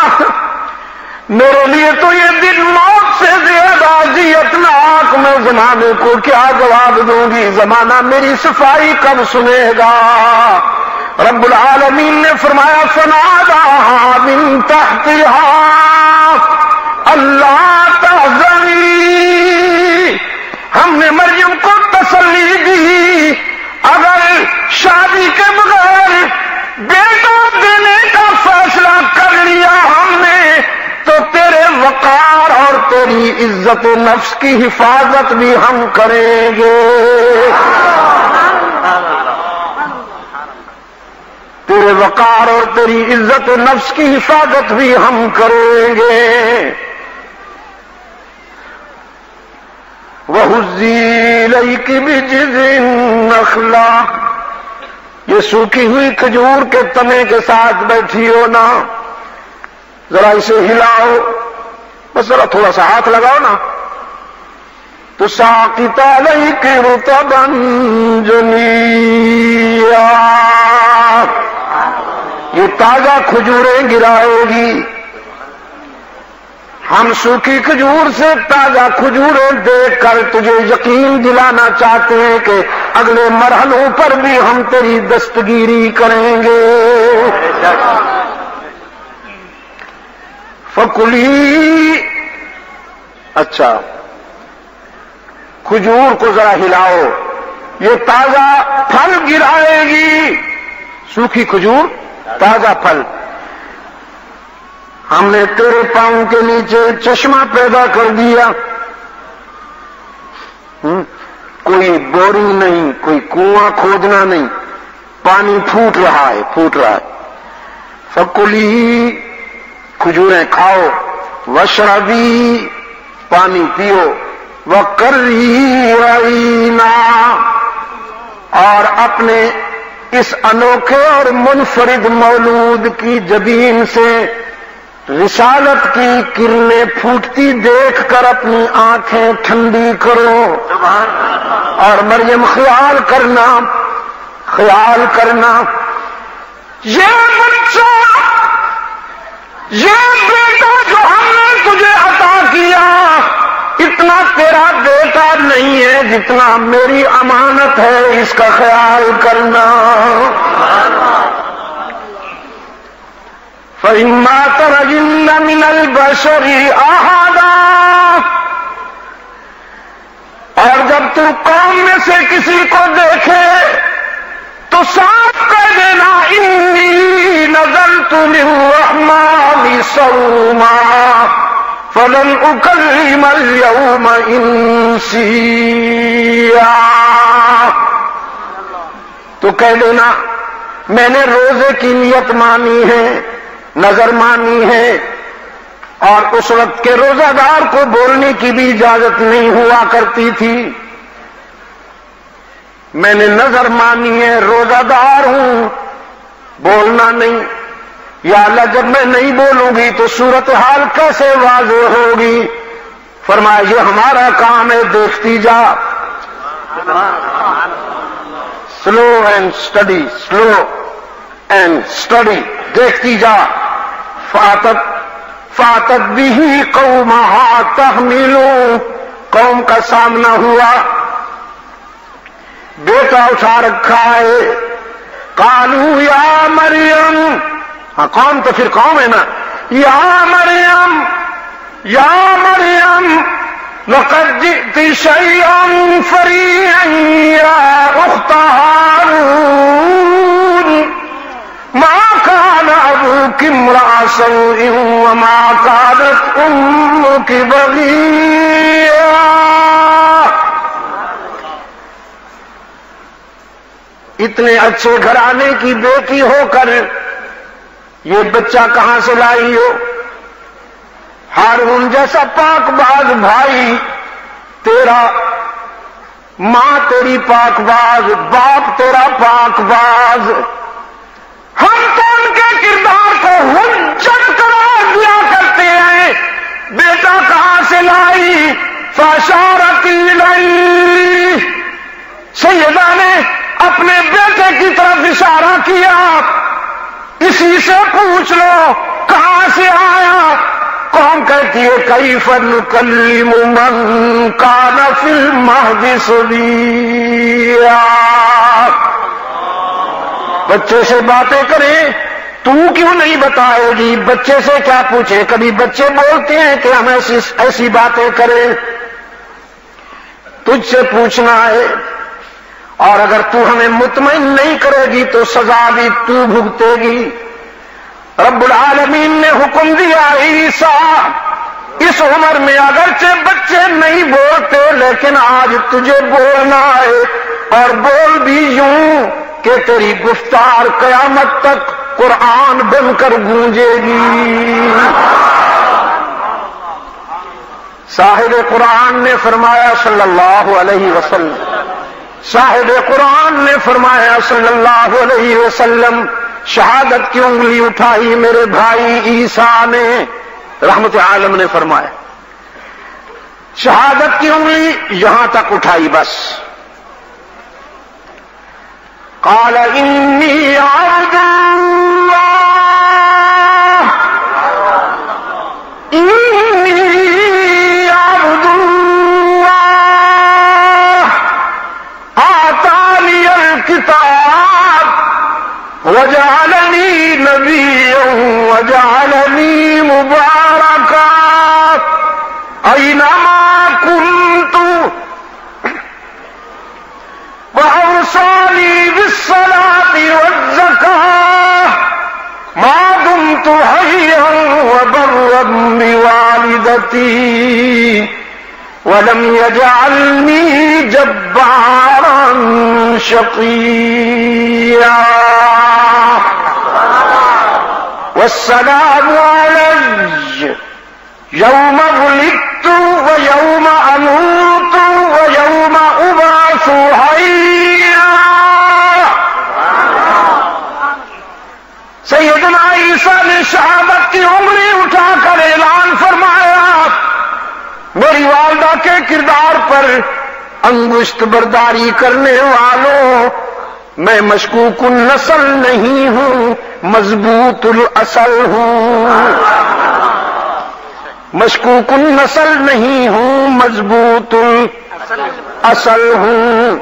میرے لیے تو یہ دن موت سے زیادہ اذیتناک، میں زمانے کو کیا جواب دوں گی؟ زمانہ میری صفائی کب سنے گا؟ رب العالمین نے فرمایا فناداها من تحتها اللہ تحزنی، ہم نے مریم کو تسلی دی، اگر شادی کے بغیر بیٹا دینے کا فیصلہ کر لیا ہم نے تو تیرے وقار اور تیری عزت نفس کی حفاظت بھی ہم کریں گے، تیرے وقار اور تیری عزت نفس کی حفاظت بھی ہم کریں گے۔ وَهُزِّي إِلَيْكِ بِجِذْعِ النَّخْلَةِ، یہ سوکھی ہوئی کھجور کے تنے کے ساتھ بیٹھی ہو نا، ذرا اسے ہلاؤ، بس ذرا تھوڑا سا ہاتھ لگاؤ نا، تو ساقط علیک رطبا جنیا، یہ تازہ کھجوریں گرائے گی۔ ہم سوکھی کھجور سے تازہ کھجوریں دیکھ کر تجھے یقین دلانا چاہتے ہیں کہ اگلے مرحلوں پر بھی ہم تیری دستگیری کریں گے۔ فکلی، اچھا کھجور کو ذرا ہلاؤ، یہ تازہ پھل گرائے گی، سوکھی کھجور تازہ پھل۔ ہم نے تیرے پاؤں کے نیچے چشمہ پیدا کر دیا، کوئی بورنگ نہیں، کوئی کنواں کھودنا نہیں، پانی پھوٹ رہا ہے۔ فکلی، کھجوریں کھاؤ، واشربی، پانی پیو، وقری عینا، اور اپنے اس انوکھے اور منفرد مولود کی جبین سے رسالت کی کرنیں پھوٹتی دیکھ کر اپنی آنکھیں ٹھنڈی کرو. اور مریم خیال کرنا یہ بچہ، یہ بیٹا جو ہم نے تجھے عطا کیا، اتنا تیرا بیٹا نہیں ہے جتنا میری امانت ہے، اس کا خیال کرنا. فَإِمَّا تَرَيِنَّ مِنَ الْبَشَرِ أَحَدًا، اور جب تو قوم میں سے کسی کو دیکھے تو صاف کہہ دینا انی نذرت للرحمن صوما فلن اکلم اليوم انسیا. تو کہہ دینا میں نے روزے کی نیت مانی ہے، نظر مانی ہے، اور اس وقت کے روزہ دار کو بولنے کی بھی اجازت نہیں ہوا کرتی تھی. میں نے نظر مانی ہے، روزہ دار ہوں، بولنا نہیں. یا اللہ جب میں نہیں بولوں گی تو صورتحال کیسے واضح ہوگی؟ فرمایا یہ ہمارا کام ہے، دیکھتی جا. سلو اینڈ اسٹڈی، دیکھتی جا. فاتت بھی قومہا تحملو، قوم کا سامنا ہوا، بیٹا اٹھا رکھا ہے. قالو یا مریم، ہاں قوم تو پھر قوم ہے نا. یا مریم لقد جئت شیئا فریعا یا اخت ہارون ما كان ابوك امرأ سوء وما كانت امك بغيا. اتنے اچھے گھرانے کی بیٹی ہو کر یہ بچہ کہاں سے لائی ہو؟ ہارون جیسا پاک باز بھائی تیرا، ماں تیری پاک باز، باپ تیرا پاک باز. ہم تو ان کے کردار کو حجت قرار دیا کرتے ہیں. بیٹا کہاں سے لائی؟ فاشارت الیہ، سیدہ نے اپنے بیٹے کی طرف اشارہ کیا. اسی سے پوچھ لو کہاں سے آیا. قوم کہتی ہے کیف نکلم من کان فی المہد صبیا. بچے سے باتیں کریں، تو کیوں نہیں بتائے گی؟ بچے سے کیا پوچھیں؟ کبھی بچے بولتے ہیں کہ ہم ایسی باتیں کریں؟ تجھ سے پوچھنا ہے. اور اگر تو ہمیں مطمئن نہیں کرے گی تو سزا بھی تو بھگتے گی. رب العالمین نے حکم دیا عیسیٰ اس عمر میں اگرچہ بچے نہیں بولتے لیکن آج تجھے بولنا ہے، اور بول بھی یوں کہ تیری گفتار قیامت تک قرآن بن کر گونجے گی. صاحب قرآن نے فرمایا صلی اللہ علیہ وسلم، صاحب قرآن نے فرمایا صلی اللہ علیہ وسلم، شہادت کی انگلی اٹھائی میرے بھائی عیسیٰ نے، رحمت عالم نے فرمایا شہادت کی انگلی یہاں تک اٹھائی بس. قال انی عبد اللہ، انی عبد اللہ آتانی الکتاب وجعلنی نبیا وجعلنی مبارکا اینما کنت وأوصاني بالصلاة والزكاة ما دمت حيا وبرا بوالدتي ولم يجعلني جبارا شقيا. والسلام علي يوم ولدت ويوم أموت ويوم أبعث حيا. سیدنا عیسیٰ نے شہادت کی انگلی اٹھا تمہاری والدہ کے کردار پر انگشت برداری کرنے والوں، میں مشکوک النسل نہیں ہوں، مضبوط الاصل ہوں۔ مشکوک النسل نہیں ہوں، مضبوط الاصل ہوں۔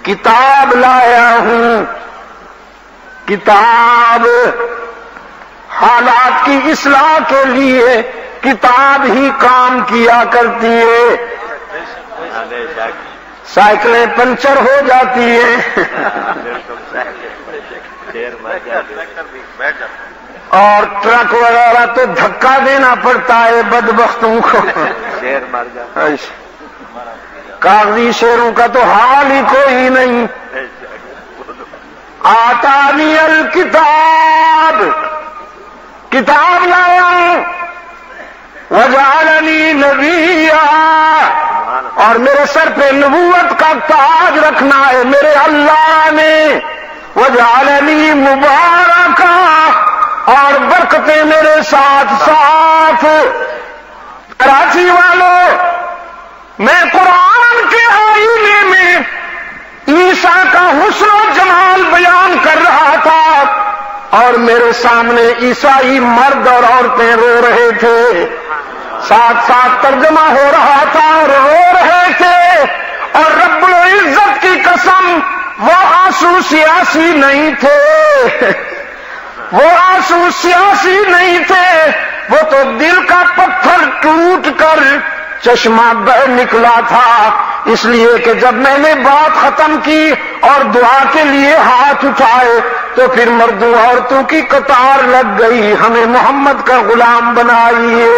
کتاب لایا ہوں، کتاب حالات کی اصلاح کے لیے کتاب ہی کام کیا کرتی ہے۔ سائیکلیں پنچر ہو جاتی ہیں اور ٹرک وغیرہ تو دھکا دینا پڑتا ہے بدبختوں کو۔ کاغذی شیروں کا تو حال ہی کوئی نہیں۔ آتانی الکتاب، کتاب لایا ہوں، وجعلنی نبیا، اور میرے سر پہ نبوت کا تاج رکھنا ہے میرے اللہ نے۔ وجعلنی مبارکا، اور برکتیں میرے ساتھ ساتھ۔ کراچی والوں، میں قرآن کے آئینے میں عیسیٰ کا حسن و جمال بیان کر رہا تھا اور میرے سامنے عیسائی مرد اور عورتیں رو رہے تھے، ساتھ ساتھ ترجمہ ہو رہا تھا اور رو رہے تھے۔ اور رب العزت کی قسم، وہ آنسو سیاسی نہیں تھے، وہ آنسو سیاسی نہیں تھے، وہ تو دل کا پتھر ٹوٹ کر چشمہ بہ نکلا تھا۔ اس لیے کہ جب میں نے بات ختم کی اور دعا کے لیے ہاتھ اٹھائے تو پھر مردوں عورتوں کی قطار لگ گئی، ہمیں محمد کا غلام بنائیے۔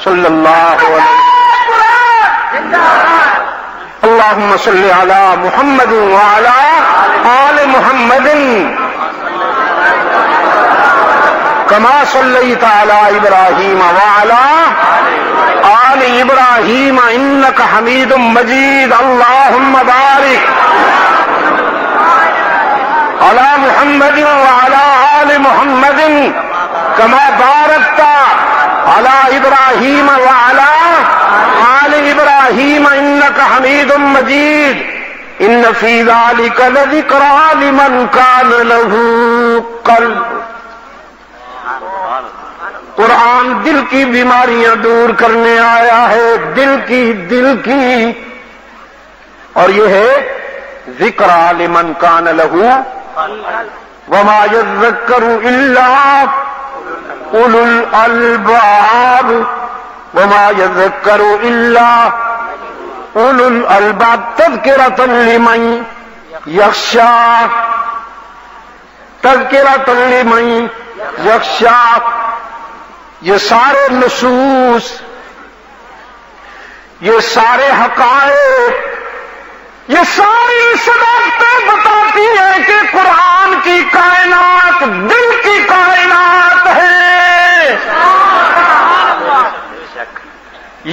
صلی اللہ علیہ وسلم۔ اللہم صلی علی محمد وعلی آل محمد کما صلیت علی ابراہیم وعلی آل ابراہیم انک حمید مجید۔ اللہم بارک علی محمد وعلی آل محمد کما بارکت علی ابراہیم وعلی آل ابراہیم انک حمید مجید۔ ان فی ذلک لذکری لمن کان لہ قلب۔ قرآن دل کی بیماریاں دور کرنے آیا ہے، دل کی، اور یہ ہے ذکری لمن کان لہ وما یذکر الا اولو الالباب، وما یذکر الا اولو الالباب تذکرۃ لمن یخشی، تذکرۃ لمن یخشی۔ یہ سارے نصوص، یہ سارے حقائق، یہ ساری صداقتیں بتاتی ہیں کہ قرآن کی کائنات دل کی کائنات ہے۔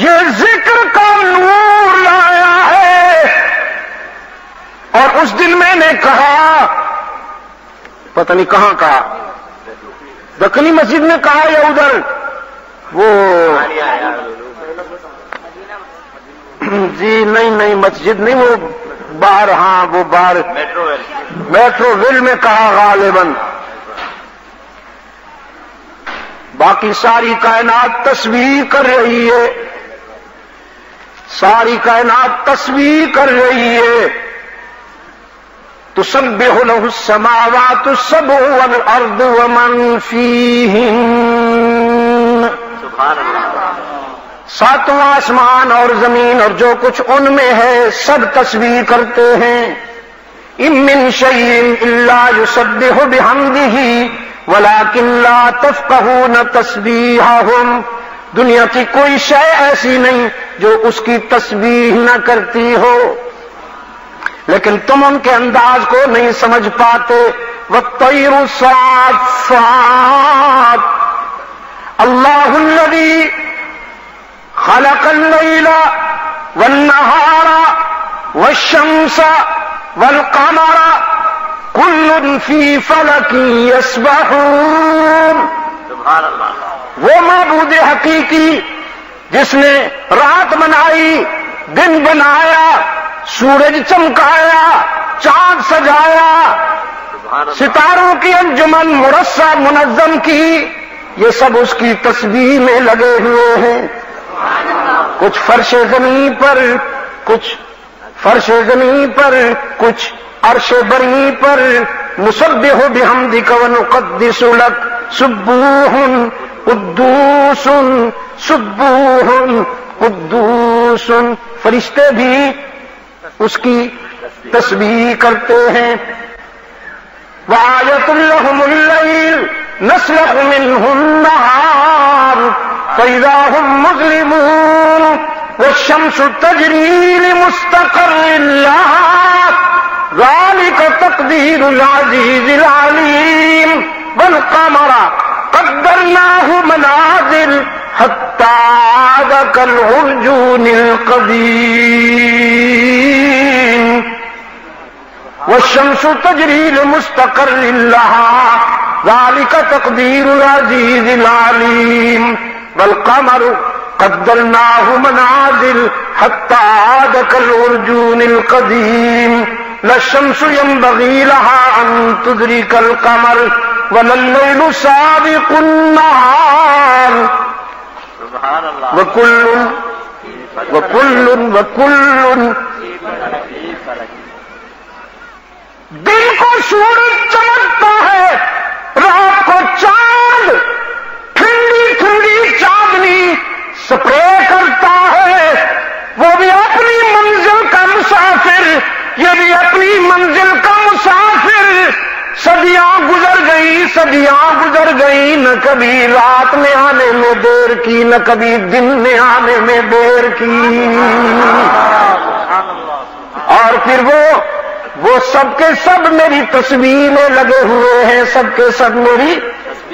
یہ ذکر کا نور لایا ہے۔ اور اس دن میں نے کہا، پتہ نہیں کہاں کہا، دکنی مسجد میں کہا یا ادھر وہ جی نہیں مسجد نہیں، وہ باہر، ہاں وہ باہر میٹرو ویل میں کہا غالباً۔ باقی ساری کائنات تسبیح کر رہی ہے، ساری کائنات تسبیح کر رہی ہے۔ تسبح له السماوات السبع والارض ومن فیہن۔ سبحان اللہ۔ ساتواں آسمان اور زمین اور جو کچھ ان میں ہے سب تسبیح کرتے ہیں۔ ان من شیء الا یسبح بحمدہ ولکن لا تفقہون تسبیحہم۔ دنیا کی کوئی شے ایسی نہیں جو اس کی تسبیح نہ کرتی ہو، لیکن تم ان کے انداز کو نہیں سمجھ پاتے۔ والطیر صافات، اللہ الذی خلق اللیل والنہار والشمس والقمر کل فی فلک یسبحون۔ وہ معبود حقیقی جس نے رات بنائی، دن بنایا، سورج چمکایا، چاند سجایا، ستاروں کی انجمن مرصع منظم کی، یہ سب اس کی تسبیح میں لگے ہوئے ہیں۔ کچھ فرش زمین پر، کچھ فرش زمین پر، کچھ عرش بری پر، نسبح بحمدک ونقدس لک، سبوح قدوس سبوح قدوس۔ فرشتے بھی اس کی تسبیح کرتے ہیں۔ وآیۃ لہم اللیل نسلخ منہ النہار فإذا هم مظلمون والشمس تجری لمستقر لها ذلك تقدیر العزیز العلیم والقمر قدرناه منازل حتى عاد كالعرجون القدیم والشمس تجری لمستقر لها ذلك تقدیر العزیز العلیم والقمر قدرناه منازل حتى عاد كالعرجون القدیم لا الشمس ينبغي لها أن تدرك القمر ولا الليل سابق النهار وكل دن کو سورج چمکتا ہے، رات کو چاند ٹھنڈی ٹھنڈی چاندنی سپرے کرتا ہے۔ وہ بھی اپنی منزل کا مسافر، یہ بھی اپنی منزل کا مسافر۔ صدیاں گزر گئی، صدیاں گزر گئی، نہ کبھی رات میں آنے میں دیر کی، نہ کبھی دن میں آنے میں دیر کی۔ اور پھر وہ سب کے سب میری تسبیح میں لگے ہوئے ہیں، سب کے سب میری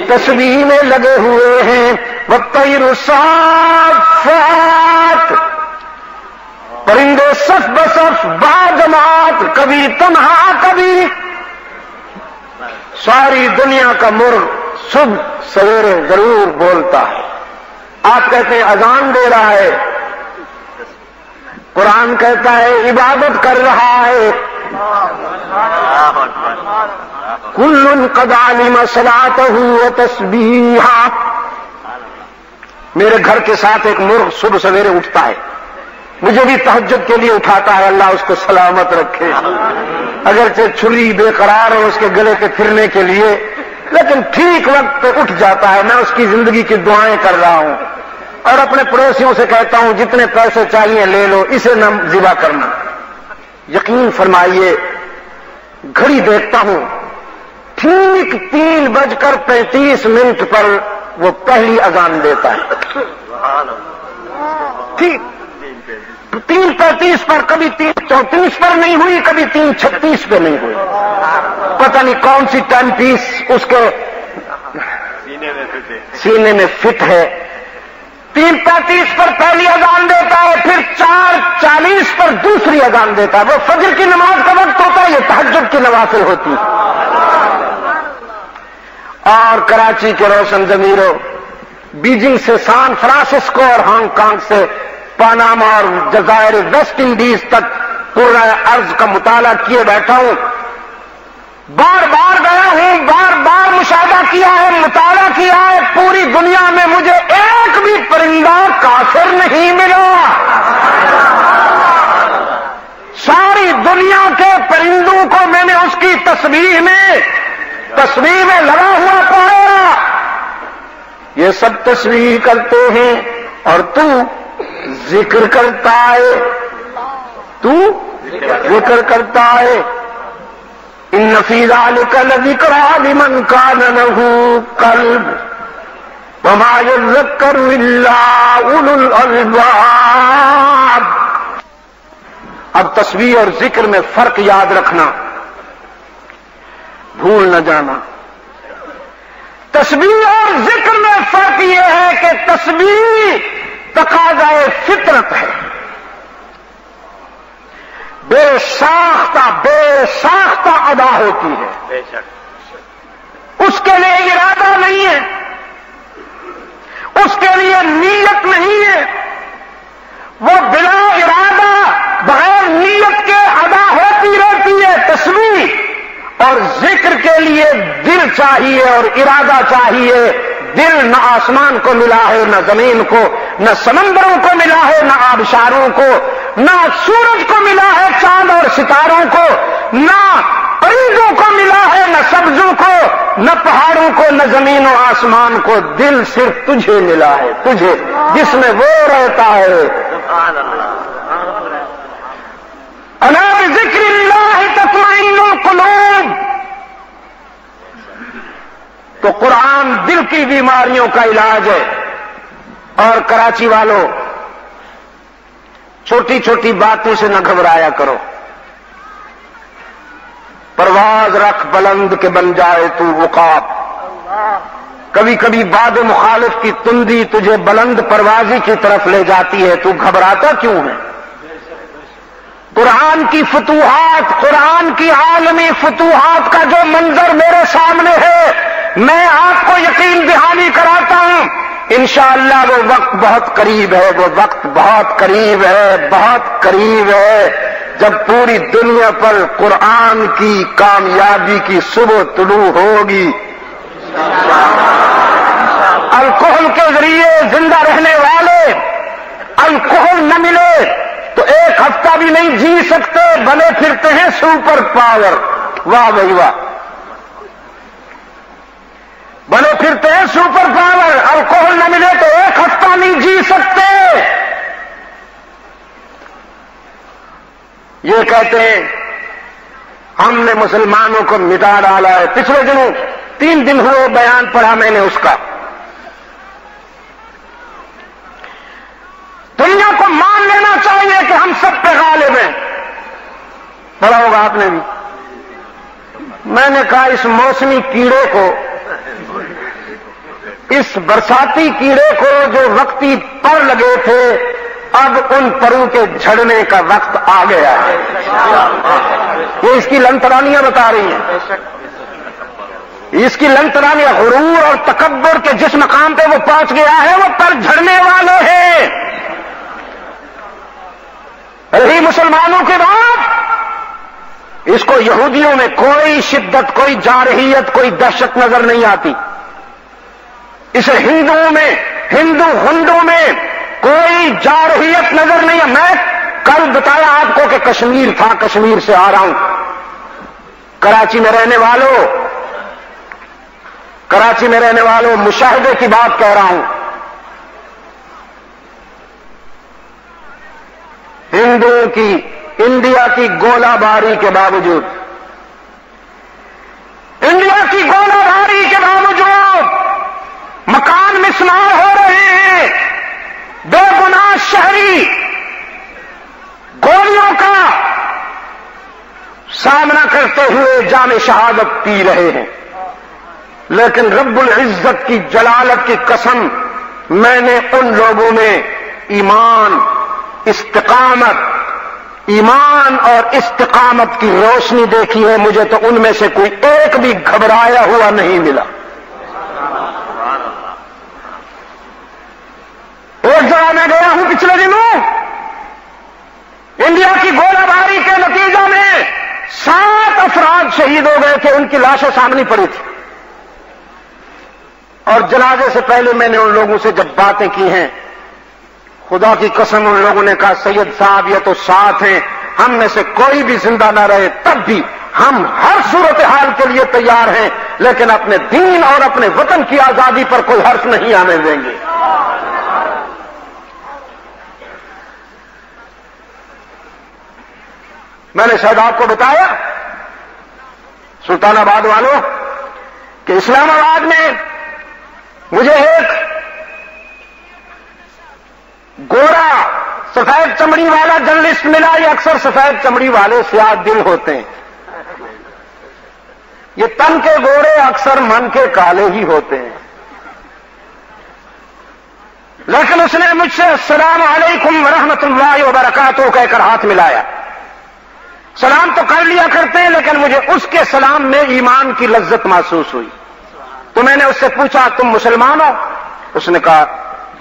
تسبیح میں لگے ہوئے ہیں۔ والطیر صافات، پرندے صف بصف باجماعت، کبھی تنہا کبھی۔ ساری دنیا کا مرغ صبح سویرے ضرور بولتا ہے۔ آپ کہتے ہیں اذان دے رہا ہے، قرآن کہتا ہے عبادت کر رہا ہے۔ کل قد علم صلاته وتسبیحہ۔ میرے گھر کے ساتھ ایک مرغ صبح سویرے اٹھتا ہے، مجھے بھی تہجد کے لیے اٹھاتا ہے، اللہ اس کو سلامت رکھے۔ اگرچہ چھری بے قرار ہو اس کے گلے کے پھرنے کے لیے، لیکن ٹھیک وقت پہ اٹھ جاتا ہے۔ میں اس کی زندگی کی دعائیں کر رہا ہوں اور اپنے پڑوسیوں سے کہتا ہوں جتنے پیسے چاہیے لے لو، اسے نہ ذبح کرنا۔ یقین فرمائیے، گھڑی دیکھتا ہوں، ٹھیک 3:35 پر وہ پہلی اذان دیتا ہے۔ ٹھیک 3:35 پر، کبھی 3:34 پر نہیں ہوئی، کبھی 3:36 پہ نہیں ہوئی، پتہ نہیں کون سی ٹائم پیس اس کے سینے میں فٹ ہے۔ 3:35 پر پہلی اذان دیتا ہے، پھر 4:40 پر دوسری اذان دیتا ہے۔ وہ فجر کی نماز کا وقت ہوتا ہے، یہ تہجد کی نوافل ہوتی ہے۔ اور کراچی کے روشن ضمیروں، بیجنگ سے سان فرانسسکو اور ہانگ کانگ سے پاناما اور جزائر ویسٹ انڈیز تک پورا عرض کا مطالعہ کیے بیٹھا ہوں، بار بار گیا ہوں، بار بار مشاہدہ کیا ہے، مطالعہ کیا ہے۔ پوری دنیا میں مجھے ایک بھی پرندہ کافر نہیں ملا۔ ساری دنیا کے پرندوں کو میں نے اس کی تسبیح میں لگا ہوا پایا۔ یہ سب تسبیح کرتے ہیں اور تو ذکر کرتا ہے، تو ذکر کرتا ہے۔ ان فی ذلک لذکریٰ لمن کان لہ قلب وما یذکر الا اولو الالباب۔ اب تسبیح اور ذکر میں فرق یاد رکھنا، بھول نہ جانا۔ تسبیح اور ذکر میں فرق یہ ہے کہ تسبیح تقاضائے فطرت ہے، بے ساختہ ادا ہوتی ہے، اس کے لیے ارادہ نہیں ہے، اور ذکر کے لیے دل چاہیے اور ارادہ چاہیے. دل نہ آسمان کو ملا ہے، نہ زمین کو، نہ سمندروں کو ملا ہے، نہ آبشاروں کو، نہ سورج کو ملا ہے، چاند اور ستاروں کو، نہ پرندوں کو ملا ہے، نہ سبزوں کو، نہ پہاڑوں کو، نہ زمین و آسمان کو. دل صرف تجھے ملا ہے، تجھے، جس میں وہ رہتا ہے. الا بذکر اللہ تطمئن القلوب. تو قرآن دل کی بیماریوں کا علاج ہے. اور کراچی والوں، چھوٹی چھوٹی باتوں سے نہ گھبرایا کرو. پرواز رکھ بلند کے بن جائے تو عقاب. کبھی کبھی باد مخالف کی تندی تجھے بلند پروازی کی طرف لے جاتی ہے، تو گھبراتا کیوں ہے؟ قرآن کی فتوحات، قرآن کی عالمی فتوحات کا جو منظر میرے سامنے ہے، میں آپ کو یقین دہانی کراتا ہوں، انشاءاللہ وہ وقت بہت قریب ہے، وہ وقت بہت قریب ہے، بہت قریب ہے، جب پوری دنیا پر قرآن کی کامیابی کی صبح طلوع ہوگی. الکحل کے ذریعے زندہ رہنے والے الکحل نہ ملے تو ایک ہفتہ بھی نہیں جی سکتے، بنے پھرتے ہیں سپر پاور. واہ بھائی واہ، بنے پھرتے ہیں سپر پاور. الکحل نہ ملے تو ایک ہفتہ نہیں جی سکتے. یہ کہتے ہیں ہم نے مسلمانوں کو مٹا ڈالا ہے. پچھلے دنوں 3 دن ہوئے بیان پڑھا میں نے اس کا. دنیا کو مان لینا چاہیے کہ ہم سب پہ غالب ہیں. پڑھا ہوگا آپ نے بھی. میں نے کہا اس موسمی کیڑے کو، اس برساتی کیڑے کو جو وقتی پر لگے تھے، اب ان پروں کے جھڑنے کا وقت آ گیا ہے. یہ اس کی لنترانیاں بتا رہی ہیں. اس کی لنترانیاں، غرور اور تکبر کے جس مقام پہ وہ پہنچ گیا ہے، وہ پر جھڑنے والے ہیں. رہی مسلمانوں کے بعد، اس کو یہودیوں میں کوئی شدت، کوئی جارحیت، کوئی دہشت نظر نہیں آتی. اسے ہندوؤں میں، ہندو میں کوئی جارحیت نظر نہیں ہے. میں کل بتایا آپ کو کہ کشمیر تھا، کشمیر سے آ رہا ہوں. کراچی میں رہنے والوں مشاہدے کی بات کہہ رہا ہوں. ہندوؤں کی، انڈیا کی گولہ باری کے باوجود، مکان مسمار ہو رہے ہیں. بے گناہ شہری گولیوں کا سامنا کرتے ہوئے جام شہادت پی رہے ہیں. لیکن رب العزت کی جلالت کی قسم، میں نے ان لوگوں میں ایمان اور استقامت کی روشنی دیکھی ہے. مجھے تو ان میں سے کوئی ایک بھی گھبرایا ہوا نہیں ملا. ایک جگہ میں گیا ہوں پچھلے دنوں، انڈیا کی گولہ باری کے نتیجے میں 7 افراد شہید ہو گئے تھے. ان کی لاشیں سامنے پڑی تھی. اور جنازے سے پہلے میں نے ان لوگوں سے جب باتیں کی ہیں، خدا کی قسم ان لوگوں نے کہا سید صاحب یہ تو ساتھ ہیں، ہم میں سے کوئی بھی زندہ نہ رہے تب بھی ہم ہر صورتحال کے لیے تیار ہیں، لیکن اپنے دین اور اپنے وطن کی آزادی پر کوئی حرف نہیں آنے دیں گے. میں نے شاید آپ کو بتایا سلطان آباد والوں کہ اسلام آباد میں مجھے ایک گورا سفید چمڑی والا جرنلسٹ ملا. یہ اکثر سفید چمڑی والے سیاہ دل ہوتے ہیں. یہ تن کے گورے اکثر من کے کالے ہی ہوتے ہیں. لیکن اس نے مجھ سے السلام علیکم ورحمۃ اللہ وبرکاتہ کہہ کر ہاتھ ملایا. سلام تو کر لیا کرتے ہیں، لیکن مجھے اس کے سلام میں ایمان کی لذت محسوس ہوئی. تو میں نے اس سے پوچھا تم مسلمان ہو؟ اس نے کہا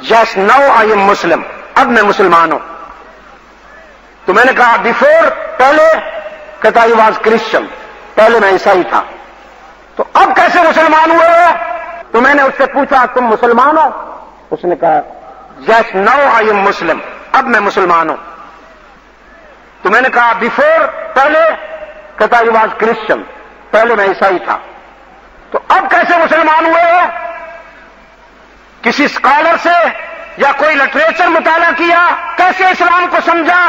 یس نو آئی ایم مسلم. اب میں مسلمان ہوں. تو میں نے کہا بیفور، پہلے؟ کہتا ہی واز کرسچن. پہلے میں عیسائی تھا، تو اب کیسے مسلمان ہوئے ہو؟ تو میں نے اس سے پوچھا تم مسلمان ہو؟ اس نے کہا یس نو آئی ایم مسلم، اب میں مسلمان ہوں۔ تو میں نے کہا بیفور، پہلے؟ کہتا ہی واز کرسچن، پہلے میں عیسائی تھا۔ تو اب کیسے مسلمان ہوئے ہو؟ کسی اسکالر سے یا کوئی لٹریچر مطالعہ کیا؟ کیسے اسلام کو سمجھا؟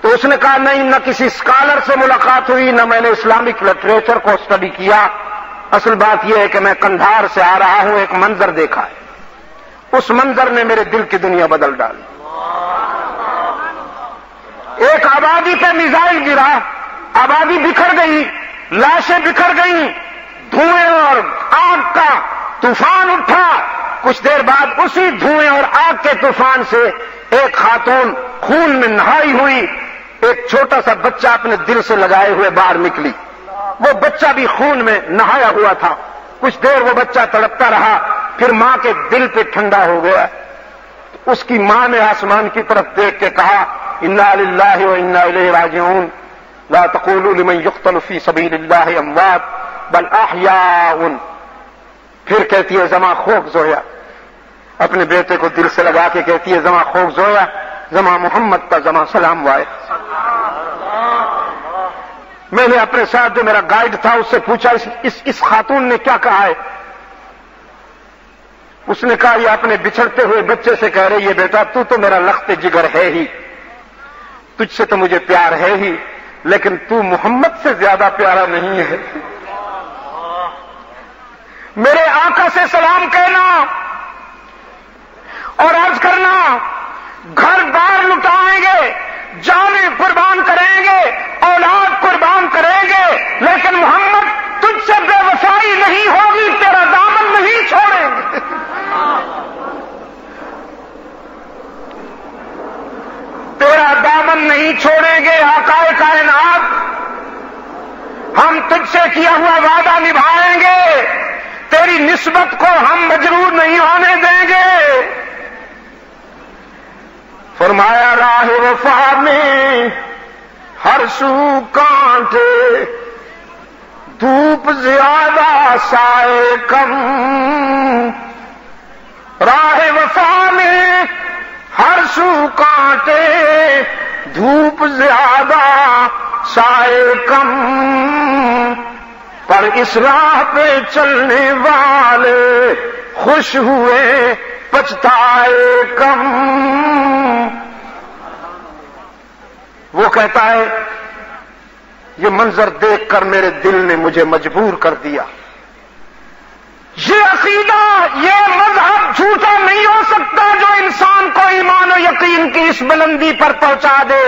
تو اس نے کہا نہیں، نہ کسی اسکالر سے ملاقات ہوئی، نہ میں نے اسلامک لٹریچر کو اسٹڈی کیا۔ اصل بات یہ ہے کہ میں قندھار سے آ رہا ہوں، ایک منظر دیکھا ہے، اس منظر نے میرے دل کی دنیا بدل ڈالی۔ ایک آبادی پہ میزائل گرا، آبادی بکھر گئی، لاشیں بکھر گئیں، دھوئیں اور آگ کا طوفان اٹھا۔ کچھ دیر بعد اسی دھوئیں اور آگ کے طوفان سے ایک خاتون خون میں نہائی ہوئی، ایک چھوٹا سا بچہ اپنے دل سے لگائے ہوئے باہر نکلی، وہ بچہ بھی خون میں نہایا ہوا تھا۔ کچھ دیر وہ بچہ تڑپتا رہا، پھر ماں کے دل پہ ٹھنڈا ہو گیا۔ اس کی ماں نے آسمان کی طرف دیکھ کے کہا انا للہ و انا الیہ راجعون، لا تقولوا لمن يقتل في سبيل الله اموات بل احیاء۔ پھر کہتی ہے زما خوب زویا، اپنے بیٹے کو دل سے لگا کے کہتی ہے زما خوب زویا، زما محمد کا زما سلام وائے۔ میں نے اپنے ساتھ جو میرا گائیڈ تھا اس سے پوچھا اس خاتون نے کیا کہا ہے؟ اس نے کہا یہ اپنے بچھڑتے ہوئے بچے سے کہہ رہی ہے بیٹا تو میرا لخت جگر ہے ہی، تجھ سے تو مجھے پیار ہے ہی، لیکن تو محمد سے زیادہ پیارا نہیں ہے۔ میرے آقا سے سلام کہنا اور عرض کرنا گھر بار لٹائیں گے، جانیں قربان کریں گے، اولاد قربان کریں گے، لیکن محمد تجھ سے بے وفائی نہیں ہوگی، تیرا دامن نہیں چھوڑیں گے۔ تیرا دامن نہیں چھوڑیں گے آقا کائنات، ہم تجھ سے کیا ہوا وعدہ نبھائیں گے، تیری نسبت کو ہم مجرور نہیں ہونے دیں گے۔ فرمایا راہ وفا میں ہر سو کانٹے، دھوپ زیادہ سائے کم، راہ وفا میں ہر سو کانٹے، دھوپ زیادہ سائے کم، پر اس راہ پہ چلنے والے خوش ہوئے پچھتائے کم۔ وہ کہتا ہے یہ منظر دیکھ کر میرے دل نے مجھے مجبور کر دیا، یہ عقیدہ یہ مذہب جھوٹا نہیں ہو سکتا جو انسان کو ایمان و یقین کی اس بلندی پر پہنچا دے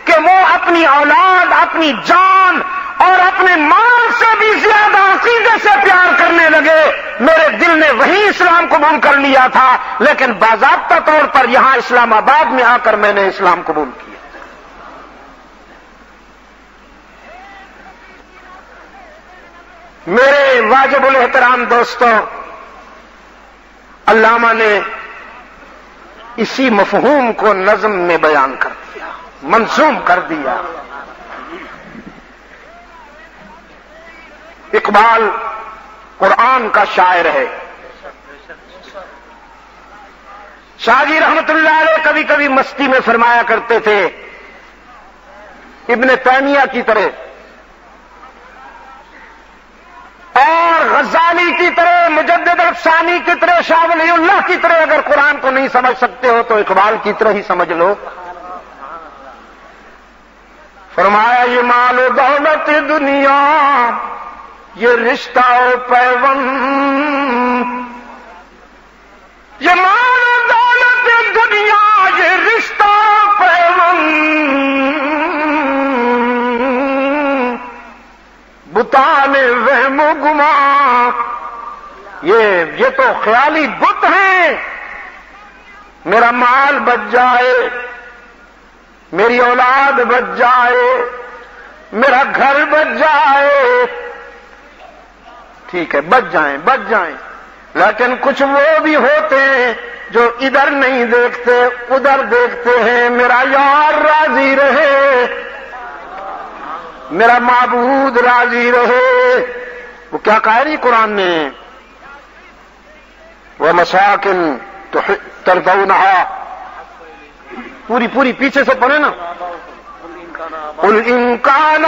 کہ وہ اپنی اولاد، اپنی جان اور اپنے مال سے بھی زیادہ عقیدے سے پیار کرنے لگے۔ میرے دل نے وہی اسلام قبول کر لیا تھا، لیکن باضابطہ طور پر یہاں اسلام آباد میں آ کر میں نے اسلام قبول کیا۔ میرے واجب الاحترام دوستوں، علامہ نے اسی مفہوم کو نظم میں بیان کر دیا، منظوم کر دیا۔ اقبال قرآن کا شاعر ہے، شاہ جی رحمت اللہ علیہ کبھی کبھی مستی میں فرمایا کرتے تھے ابن تیمیہ کی طرح اور غزالی کی طرح، مجدد افسانی کی طرح، شاہ ولی اللہ کی طرح اگر قرآن کو نہیں سمجھ سکتے ہو تو اقبال کی طرح ہی سمجھ لو۔ فرمایا یہ مال و دولت دنیا، یہ رشتہ و پیوند، یہ مال و دولت دنیا، یہ رشتہ و پیوند، بتانے وہم و گمان، یہ تو خیالی بت ہیں۔ میرا مال بچ جائے، میری اولاد بچ جائے، میرا گھر بچ جائے، ٹھیک ہے بچ جائیں، لیکن کچھ وہ بھی ہوتے ہیں جو ادھر نہیں دیکھتے ادھر دیکھتے ہیں، میرا یار راضی رہے۔ میرا معبود راضی رہے. وہ کیا کہا نہیں قرآن نے؟ وَمَسَاكِن تَرْضَوْنَهَا. پوری پیچھے سے پڑھے نا. قُلْ إِن كَانَ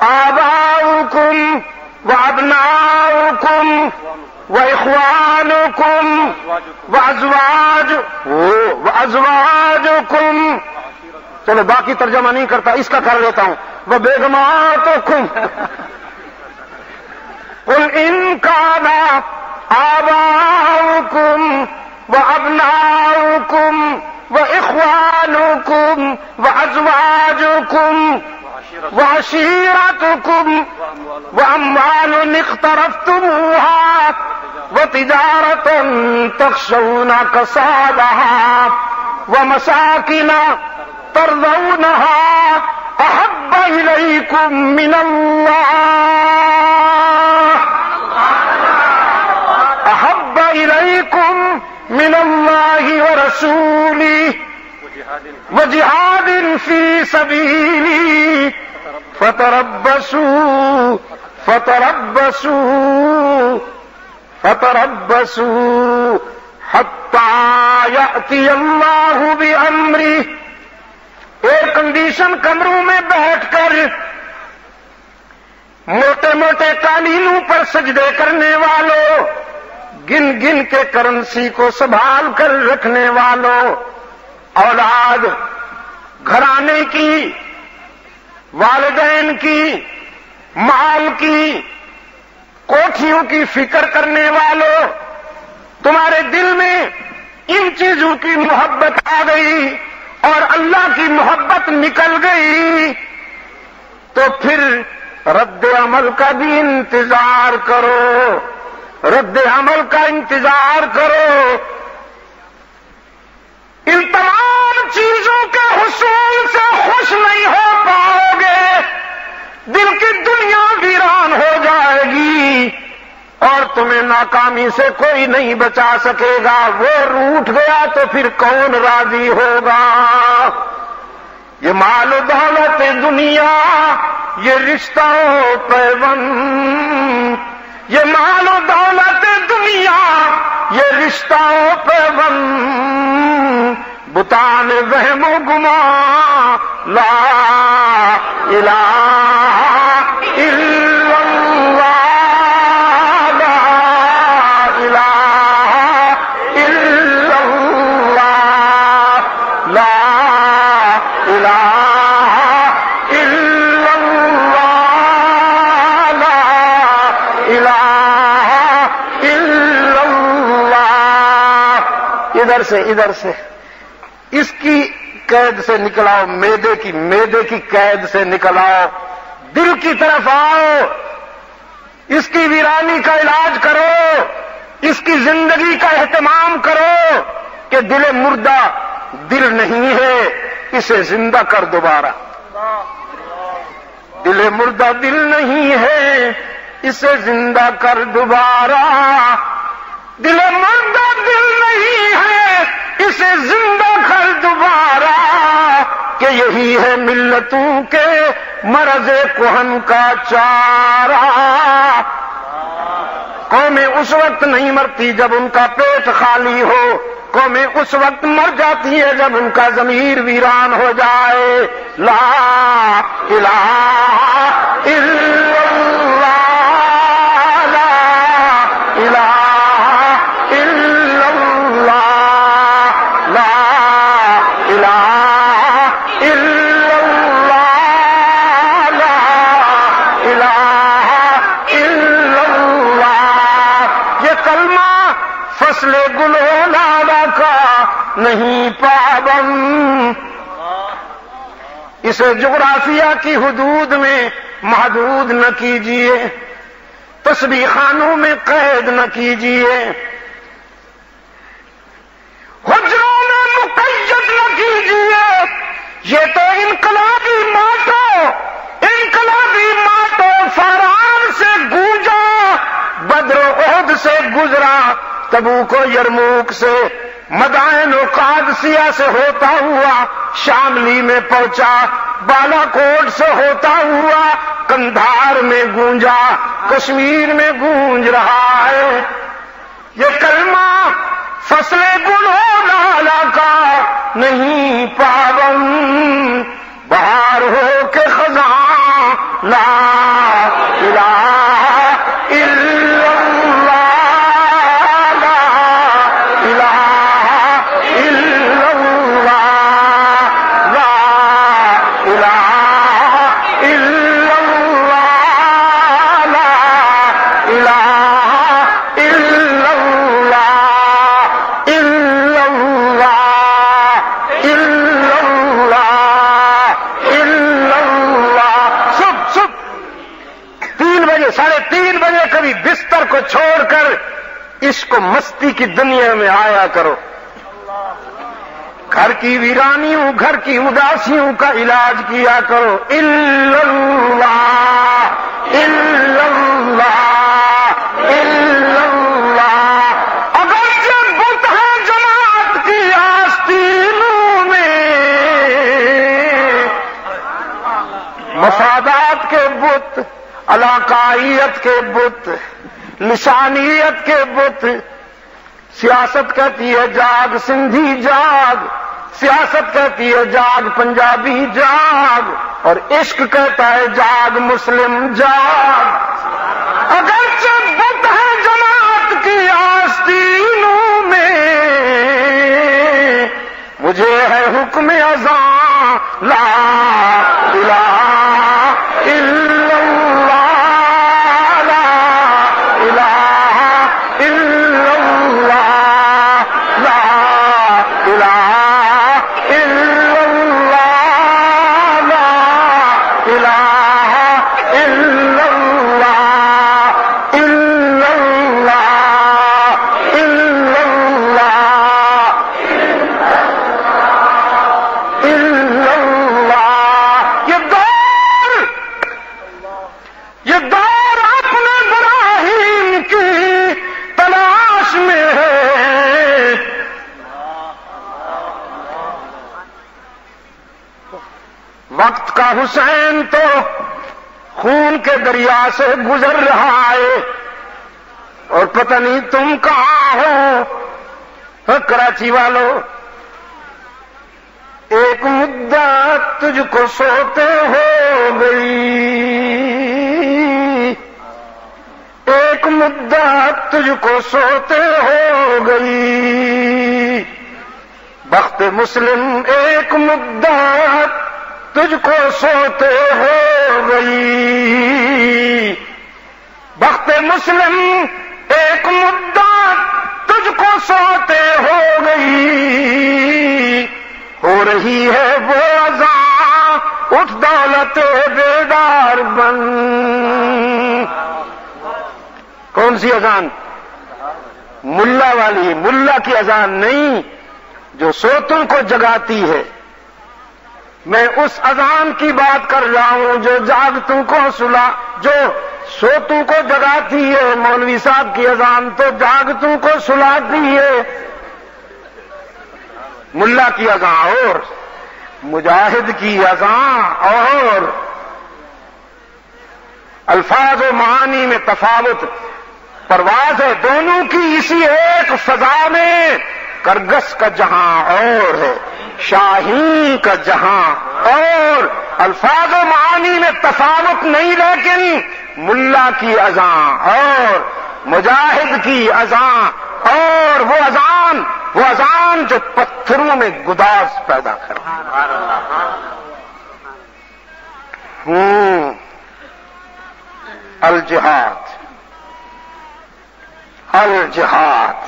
آباؤكم وأبناؤكم وإخوانكم وأزواجكم. چلو باقی ترجمہ نہیں کرتا، اس کا کر لیتا ہوں. وبیغماتکم. قل ان كان آباؤكم وأبناؤكم وإخوانكم وأزواجكم وعشيرتكم وأموال اقترفتموها وتجارة تخشون كسادها ومساكن ترضونها أحب إليكم من الله ورسوله وجهاد في سبيله فتربصوا حتى يأتي الله بأمره. ایئر کنڈیشن کمروں میں بیٹھ کر موٹے موٹے قالینوں پر سجدے کرنے والوں، گن گن کے کرنسی کو سنبھال کر رکھنے والوں، اولاد، گھرانے کی، والدین کی، مال کی، کوٹھیوں کی فکر کرنے والوں، تمہارے دل میں ان چیزوں کی محبت آ گئی اور اللہ کی محبت نکل گئی تو پھر رد عمل کا بھی انتظار کرو، رد عمل کا انتظار کرو. ان تمام چیزوں کے حصول سے خوش نہیں ہو پاؤ گے، دل کی دنیا ویران ہو جائے گی اور تمہیں ناکامی سے کوئی نہیں بچا سکے گا. وہ روٹھ گیا تو پھر کون راضی ہوگا؟ یہ مال و دولت دنیا، یہ رشتہ و پیوند، یہ مال و دولت دنیا، یہ رشتہ و پیوند، بتان وہم و گمان، لا الہ الا اللہ، لا الہ الا اللہ، لا الہ الا اللہ، لا الہ الا اللہ. ادھر سے اس کی قید سے نکلاؤ، میدے کی قید سے نکلاؤ، دل کی طرف آؤ، اس کی ویرانی کا علاج کرو، اس کی زندگی کا اہتمام کرو کہ دل مردہ دل نہیں ہے، اسے زندہ کر دوبارہ. دل مردہ دل نہیں ہے، اسے زندہ کر دوبارہ. دل مردہ دل نہیں ہے، اسے زندہ کر دوبارہ، کہ یہی ہے ملتوں کے مرض کہن کا چارہ. قومیں اس وقت نہیں مرتی جب ان کا پیٹ خالی ہو، قومیں اس وقت مر جاتی ہے جب ان کا ضمیر ویران ہو جائے. لا الہ الا اللہ، لا الہ الا اللہ، لا الہ الا اللہ، لا الہ الا اللہ. یہ کلمہ فصل گل و نالا کا نہیں پابند، اسے جغرافیہ کی حدود میں محدود نہ کیجیے، تسبیح خانوں میں قید نہ کیجیے، حجروں میں مقید نہ کیجیے. یہ تو انقلابی ماتو فاران سے گونجا، بدر و احد سے گزرا، تبوک و یرموک سے، مدائن و قادسیہ سے ہوتا ہوا شاملی میں پہنچا. بالا کوٹ سے ہوتا ہوا کندھار میں گونجا، کشمیر میں گونج رہا ہے یہ کلمہ، فصل گلو لالا کا نہیں پابند، بہار ہو کے خزاں لا الہ الا اللہ، لا الہ الا اللہ، لا الہ الا اللہ، لا الہ الا اللہ، الا اللہ، الا اللہ، الا اللہ۔ صبح 3 بجے 3:30 بجے کبھی بستر کو چھوڑ کر عشق و مستی کی دنیا میں آیا کرو، گھر کی ویرانیوں، گھر کی اداسیوں کا علاج کیا کرو۔ الا اللہ، الا اللہ، الا اللہ۔ اگر یہ بت ہے جماعت کی آستینوں میں، مفادات کے بت، علاقائیت کے بت، لسانیت کے بت، سیاست کہتی ہے جاگ سندھی جاگ، سیاست کہتی ہے جاگ پنجابی جاگ، اور عشق کہتا ہے جاگ مسلم جاگ۔ اگرچہ بت ہے جماعت کی آستینوں میں، مجھے ہے حکم اذاں لا الہ الا اللہ، لا الہ الا اللہ، لا الہ الا اللہ، لا الہ الا اللہ، الا اللہ، الا اللہ، الا اللہ۔ یہ دور اپنے ابراہیم کی تلاش میں ہے، وقت کا حسین تو خون کے دریا سے گزر رہا ہے، اور پتہ نہیں تم کہاں ہو کراچی والو۔ ایک مدت تجھ کو سوتے ہو گئی، ایک مدت تجھ کو سوتے ہو گئی، بخت مسلم ایک مدت تجھ کو سوتے ہو گئی، بخت مسلم ایک مدت تجھ کو سوتے ہو گئی، ہو رہی ہے وہ اذان اٹھ دولت بیدار بن۔ کون سی اذان؟ ملا والی، ملا کی اذان نہیں جو سوتوں کو جگاتی ہے۔ میں اس اذان کی بات کر رہا ہوں جو جاگتوں کو جو سوتوں کو جگاتی ہے۔ مولوی صاحب کی اذان تو جاگتوں کو سلاتی ہے، ملا کی اذان اور مجاہد کی اذان اور، الفاظ و معانی میں تفاوت، پرواز ہے دونوں کی اسی ایک فضا میں۔ کرگس کا جہاں اور ہے، شاہین کا جہاں اور، الفاظ و معانی میں تفاوت نہیں، لیکن ملا کی اذان اور مجاہد کی اذان اور وہ اذان جو پتھروں میں گداز پیدا کرے۔ الجہاد، الجہاد،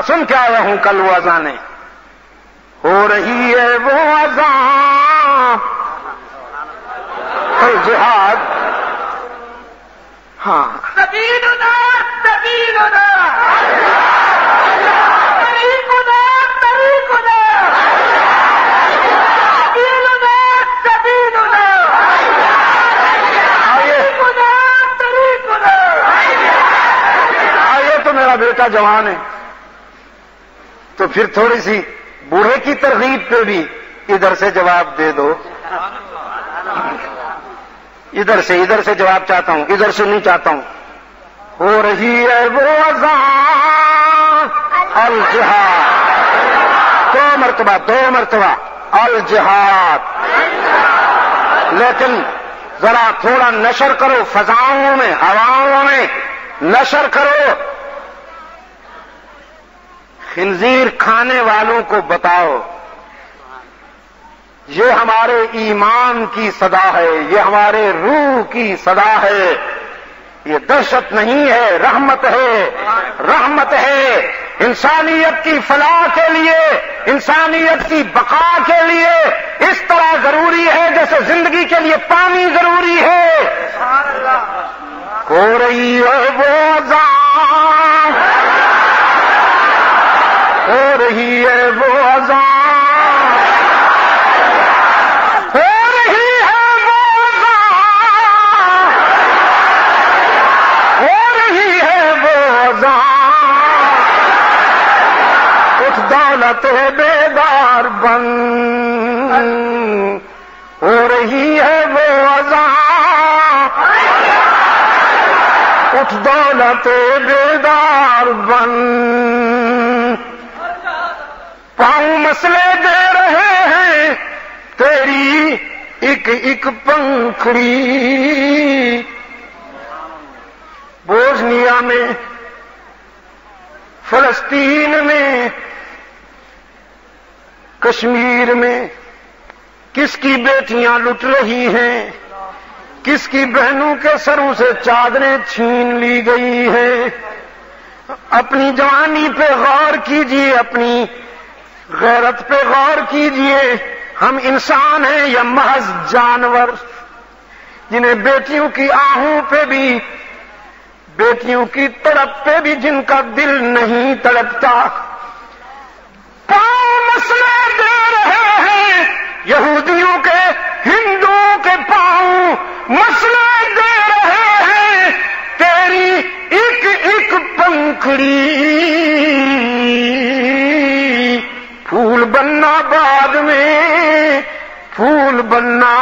سن کے آیا ہوں کل وہ اذانیں، ہو رہی ہے وہ اذان الجہاد۔ ہاں سبیلنا سبیلنا طریقنا طریقنا سبیلنا سبیلنا طریقنا۔ آئیے تو میرا بیٹا جوان ہے تو پھر تھوڑی سی بوڑھے کی ترغیب پہ بھی ادھر سے جواب دے دو. ادھر سے جواب چاہتا ہوں, ادھر سے نہیں چاہتا ہوں. ہو رہی ہے وہ اذان الجہاد, دو مرتبہ الجہاد. لیکن ذرا تھوڑا نشر کرو, فضاؤں میں, ہواؤں میں نشر کرو. خنزیر کھانے والوں کو بتاؤ یہ ہمارے ایمان کی صدا ہے, یہ ہمارے روح کی صدا ہے. یہ دہشت نہیں ہے, رحمت ہے, رحمت ہے. انسانیت کی فلاح کے لیے, انسانیت کی بقا کے لیے اس طرح ضروری ہے جیسے زندگی کے لیے پانی ضروری ہے. ہو رہی ہے وہ اذان, ہو رہی ہے وہ اذان, ہو رہی ہے وہ اذان, ہو رہی ہے وہ اذان. اٹھ دولت بیدار بن, ہو رہی ہے وہ اذان. اٹھ دولت بیدار بن, پاؤں مسئلے دے رہے ہیں تیری ایک ایک پنکھڑی. بوسنیا میں, فلسطین میں, کشمیر میں کس کی بیٹیاں لٹ رہی ہیں, کس کی بہنوں کے سروں سے چادریں چھین لی گئی ہیں. اپنی جوانی پہ غور کیجیے, اپنی غیرت پہ غور کیجیے. ہم انسان ہیں یا محض جانور جنہیں بیٹیوں کی آہوں پہ بھی, بیٹیوں کی تڑپ پہ بھی جن کا دل نہیں تڑپتا. پاؤں مسئلے دے رہے ہیں یہودیوں کے, ہندوؤں کے پاؤں مسئلے دے رہے ہیں تیری ایک ایک پنکھڑی. پھول بننا بعد میں, پھول بننا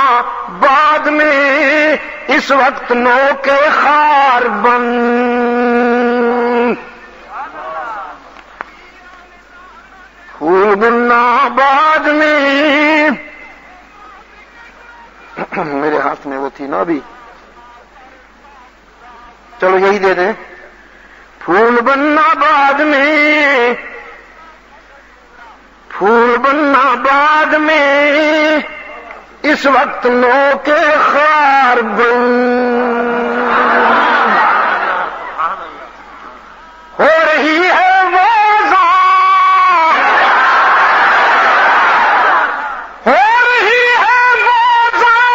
بعد میں, اس وقت نو کے خار بن. پھول بننا بعد میں. میرے ہاتھ میں وہ تھی نا ابھی, چلو یہی دے دیں. پھول بننا بعد میں, پھول بننا بعد میں, اس وقت نو کے خار بن. ہو رہی ہے وہ اذان, ہو رہی ہے وہ اذان,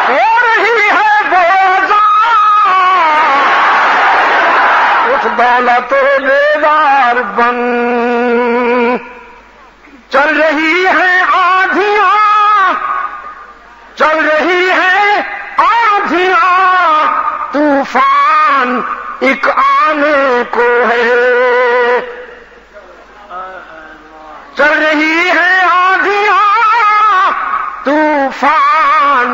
ہو رہی ہے وہ اذان. اٹھ دولت بیدار بن, چل رہی ہے آندھیاں, چل رہی ہے آندھیاں, طوفان ایک آنے کو ہے. چل رہی ہے آندھیاں, طوفان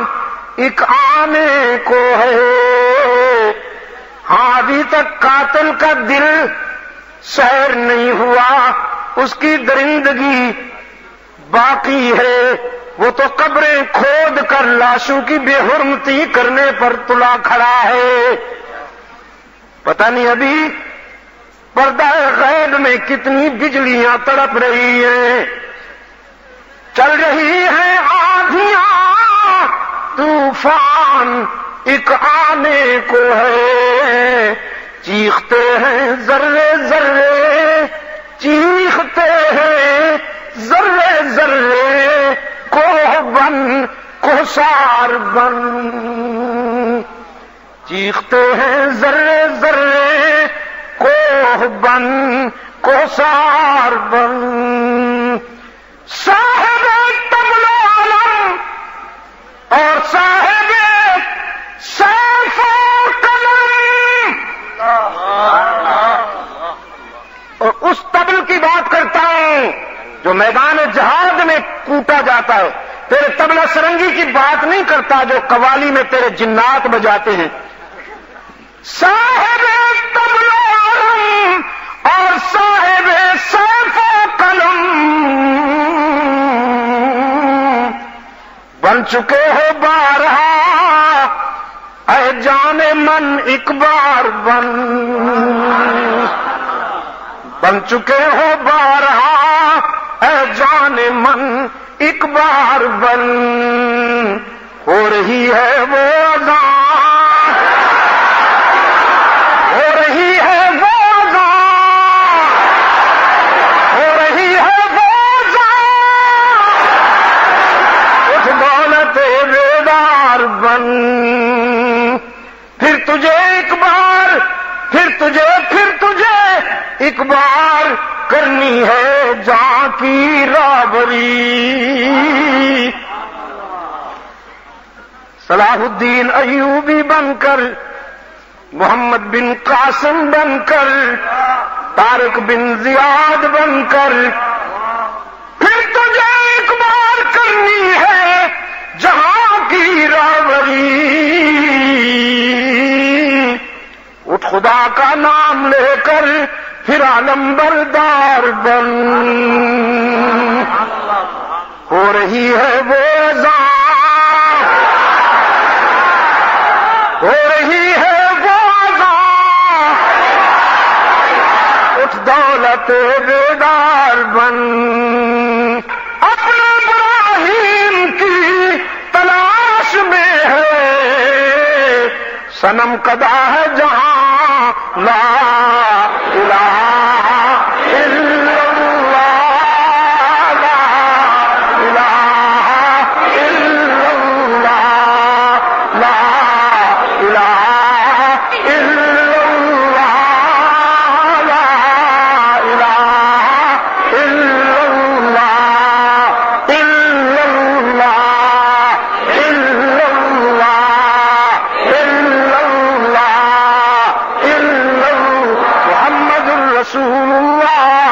ایک آنے کو ہے. ہاں ابھی تک قاتل کا دل سیر نہیں ہوا, اس کی درندگی باقی ہے. وہ تو قبریں کھود کر لاشوں کی بے حرمتی کرنے پر تلا کھڑا ہے. پتہ نہیں ابھی پردہ غیب میں کتنی بجلیاں تڑپ رہی ہیں. چل رہی ہیں آندھیاں, طوفان ایک آنے کو ہے. چیختے ہیں ذرے ذرے, چیختے ہیں ذرے ذرے, کوہ بن کوثار بن. چیختے ہیں ذرے ذرے, کوہ بن کوثار بن. صاحب طبل و علم اور صاحب سیف و قلم, اور اس میدان جہاد میں کوٹا جاتا ہے، تیرے طبلہ سرنگی کی بات نہیں کرتا جو قوالی میں تیرے جنات بجاتے ہیں۔ صاحب طبلہ علم اور صاحب سیف و قلم بن چکے ہو بارہا، اے جان من ایک بار بن چکے ہو بارہا، اے جان من ایک بار بن، ہو رہی ہے وہ اذان، ہو رہی ہے وہ اذان، ہو رہی ہے وہ اذان، اٹھ دولت بیدار بن، پھر تجھے ایک بار، پھر تجھے ایک بار کرنی ہے جاں کی رابری۔ صلاح الدین ایوبی بن کر، محمد بن قاسم بن کر، طارق بن زیاد بن کر، پھر تجھے ایک بار کرنی ہے جہاں کی راوری۔ اٹھ خدا کا نام لے کر پھر عالم بردار بن، ہو رہی ہے وہ اذان، ہو رہی ہے وہ اذان، اٹھ دولت بیدار بن، اپنے ابراہیم کی تلاش میں ہے صنم کدا ہے جہاں لا الہ الا اللہ، لا الہ الا اللہ، لا الہ الا اللہ، لا الہ الا اللہ، الا اللہ، الا اللہ، رسول اللہ،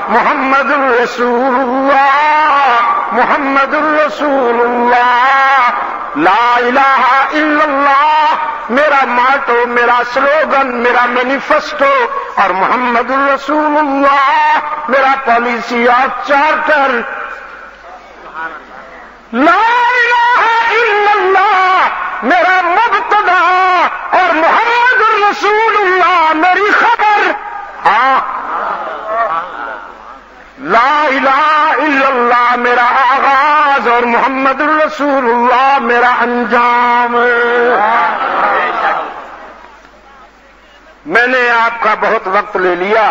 محمد الرسول اللہ، محمد الرسول اللہ، لا الہ الا اللہ میرا ماٹو، میرا سلوگن، میرا مینیفیسٹو، اور محمد الرسول اللہ میرا پالیسی آف چارٹر۔ لا الہ الا اللہ میرا مبتدا اور محمد الرسول اللہ میری خبر۔ ہاں، لا الہ الا اللہ میرا آغاز اور محمد الرسول اللہ میرا انجام۔ میں نے آپ کا بہت وقت لے لیا،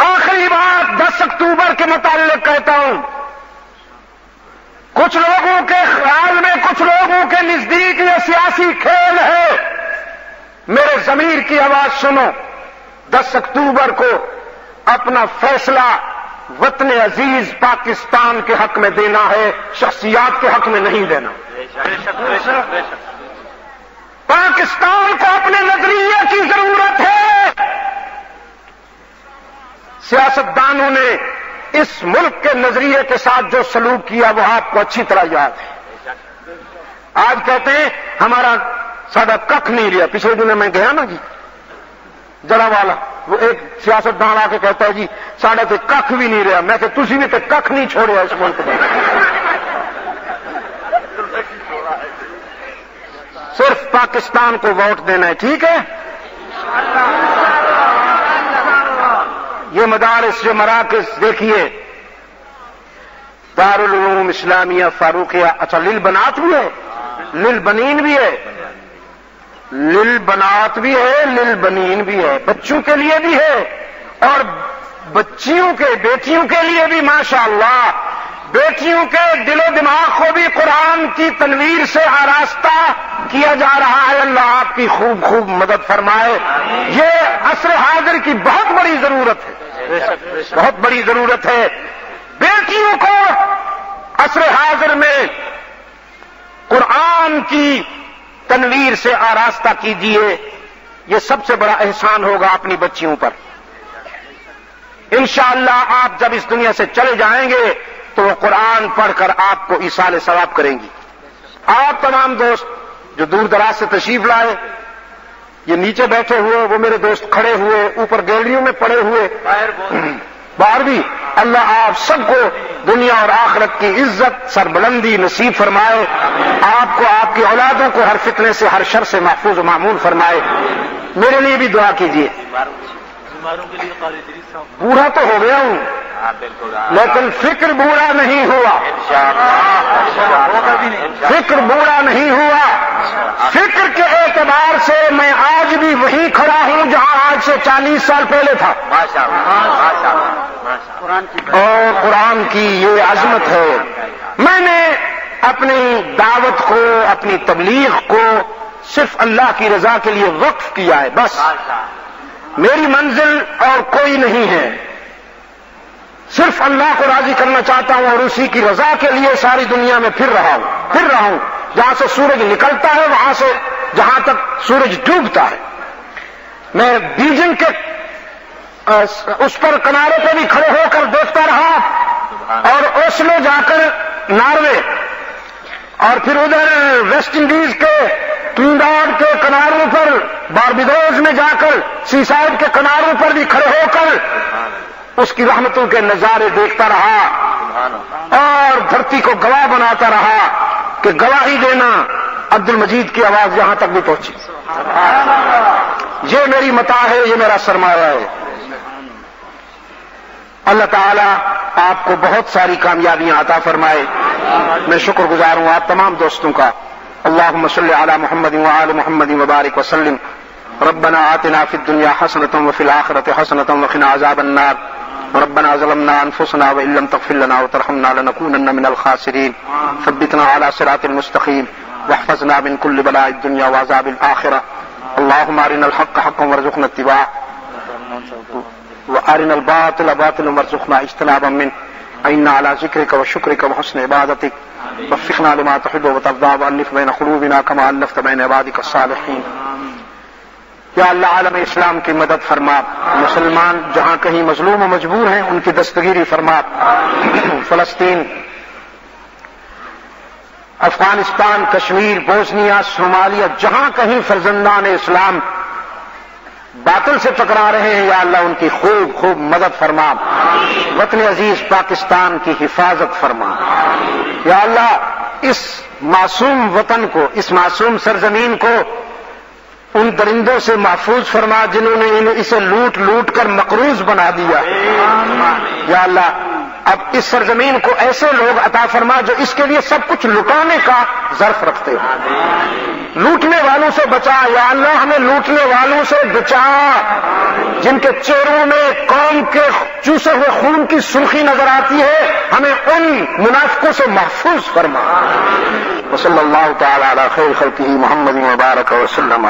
آخری بات 10 اکتوبر کے متعلق کہتا ہوں۔ کچھ لوگوں کے خیال میں، کچھ لوگوں کے نزدیک یہ سیاسی کھیل ہے۔ میرے ضمیر کی آواز سنو، 10 اکتوبر کو اپنا فیصلہ وطن عزیز پاکستان کے حق میں دینا ہے، شخصیات کے حق میں نہیں دینا۔ پاکستان کو اپنے نظریے کی ضرورت ہے۔ سیاستدانوں نے اس ملک کے نظریے کے ساتھ جو سلوک کیا وہ آپ کو اچھی طرح یاد ہے۔ آج کہتے ہیں ہمارا سادہ ککھ نہیں لیا۔ پچھلے دن میں گیا نا جی جڑا والا، وہ ایک سیاستدان آ کے کہتا ہے جی ساڑھے تے ککھ بھی نہیں رہا۔ میں کہ تسی بھی تے ککھ نہیں چھوڑیا اس ملک میں، صرف پاکستان کو ووٹ دینا ہے، ٹھیک ہے؟ یہ مدارس، یہ مراکز دیکھیے، دارالعلوم اسلامیہ فاروقیہ، اچھا للبنات بھی ہے، للبنین بھی ہے، للبنات بھی ہے، للبنین بھی ہے، بچوں کے لیے بھی ہے اور بچیوں کے، بیٹیوں کے لیے بھی ماشاءاللہ، بیٹیوں کے دل و دماغ کو بھی قرآن کی تنویر سے آراستہ کیا جا رہا ہے۔ اللہ آپ کی خوب خوب مدد فرمائے۔ یہ عصر حاضر کی بہت بڑی ضرورت ہے، بہت بڑی ضرورت ہے۔ بیٹیوں کو عصر حاضر میں قرآن کی تنویر سے آراستہ کیجیے، یہ سب سے بڑا احسان ہوگا اپنی بچیوں پر۔ انشاءاللہ آپ جب اس دنیا سے چلے جائیں گے تو وہ قرآن پڑھ کر آپ کو ایصال ثواب کریں گی. آپ تمام دوست جو دور دراز سے تشریف لائے، یہ نیچے بیٹھے ہوئے، وہ میرے دوست کھڑے ہوئے، اوپر گیلریوں میں پڑے ہوئے، باہر بھی، اللہ آپ سب کو دنیا اور آخرت کی عزت سربلندی نصیب فرمائے. آپ کو، آپ کی اولادوں کو ہر فتنے سے، ہر شر سے محفوظ و معمول فرمائے. میرے لیے بھی دعا کیجیے. بوڑھا تو ہو گیا ہوں لیکن فکر بوڑھا نہیں ہوا، فکر بوڑھا نہیں ہوا. فکر کے اعتبار سے میں آج بھی وہیں کھڑا ہوں جہاں آج سے 40 سال پہلے تھا. اور قرآن کی یہ عظمت ہے. میں نے اپنی دعوت کو، اپنی تبلیغ کو صرف اللہ کی رضا کے لیے وقف کیا ہے. بس میری منزل اور کوئی نہیں ہے. صرف اللہ کو راضی کرنا چاہتا ہوں اور اسی کی رضا کے لیے ساری دنیا میں پھر رہا ہوں. جہاں سے سورج نکلتا ہے وہاں سے جہاں تک سورج ڈوبتا ہے. میں بیجنگ کے اس پر کنارے پہ بھی کھڑے ہو کر دیکھتا رہا، اور اوسلو جا کر ناروے، اور پھر ادھر ویسٹ انڈیز کے ٹرینڈاڈ کے کناروں پر، باربیڈوز میں جا کر سی سائڈ کے کناروں پر بھی کھڑے ہو کر اس کی رحمتوں کے نظارے دیکھتا رہا اور دھرتی کو گواہ بناتا رہا کہ گواہی دینا. عبد المجید کی آواز یہاں تک بھی پہنچی. یہ میری متاع ہے، یہ میرا سرمایہ ہے. اللہ تعالی آپ کو بہت ساری کامیابیاں عطا فرمائے. میں شکر گزار ہوں آپ تمام دوستوں کا. اللهم صل على محمد وعلى محمد وبارك وسلم. ربنا آتنا في الدنيا حسنة وفي الآخرة حسنة وقنا عذاب النار. ربنا ظلمنا أنفسنا وإن لم تغفر لنا وترحمنا لنكونن من الخاسرين. ثبتنا على صراط المستقيم واحفظنا من كل بلاء الدنيا وعذاب الآخرة. اللهم أرنا الحق حقا وارزقنا اتباعه وأرنا الباطل باطلا وارزقنا اجتنابا منه. إنا على ذكرك وشكرك وحسن عبادتك. وفقنا لما تحب وترضى وألف بين قلوبنا كما ألفت بين عبادك الصالحين. یا اللہ عالم اسلام کی مدد فرما. مسلمان جہاں کہیں مظلوم و مجبور ہیں ان کی دستگیری فرما. فلسطین، افغانستان، کشمیر، بوسنیا، صومالیہ، جہاں کہیں فرزندان اسلام باطل سے ٹکرا رہے ہیں، یا اللہ ان کی خوب خوب مدد فرما. وطن عزیز پاکستان کی حفاظت فرما. یا اللہ اس معصوم وطن کو، اس معصوم سرزمین کو ان درندوں سے محفوظ فرما جنہوں نے اسے لوٹ لوٹ کر مقروض بنا دیا. یا اللہ اب اس سرزمین کو ایسے لوگ عطا فرما جو اس کے لیے سب کچھ لٹانے کا ظرف رکھتے ہیں. لوٹنے والوں سے بچا. یا اللہ ہمیں لوٹنے والوں سے بچا جن کے چہروں میں قوم کے چوسے ہوئے خون کی سرخی نظر آتی ہے. ہمیں ان منافقوں سے محفوظ فرما. وصلی اللہ تعالی علی خیر خلقہ محمد وبارک وسلم.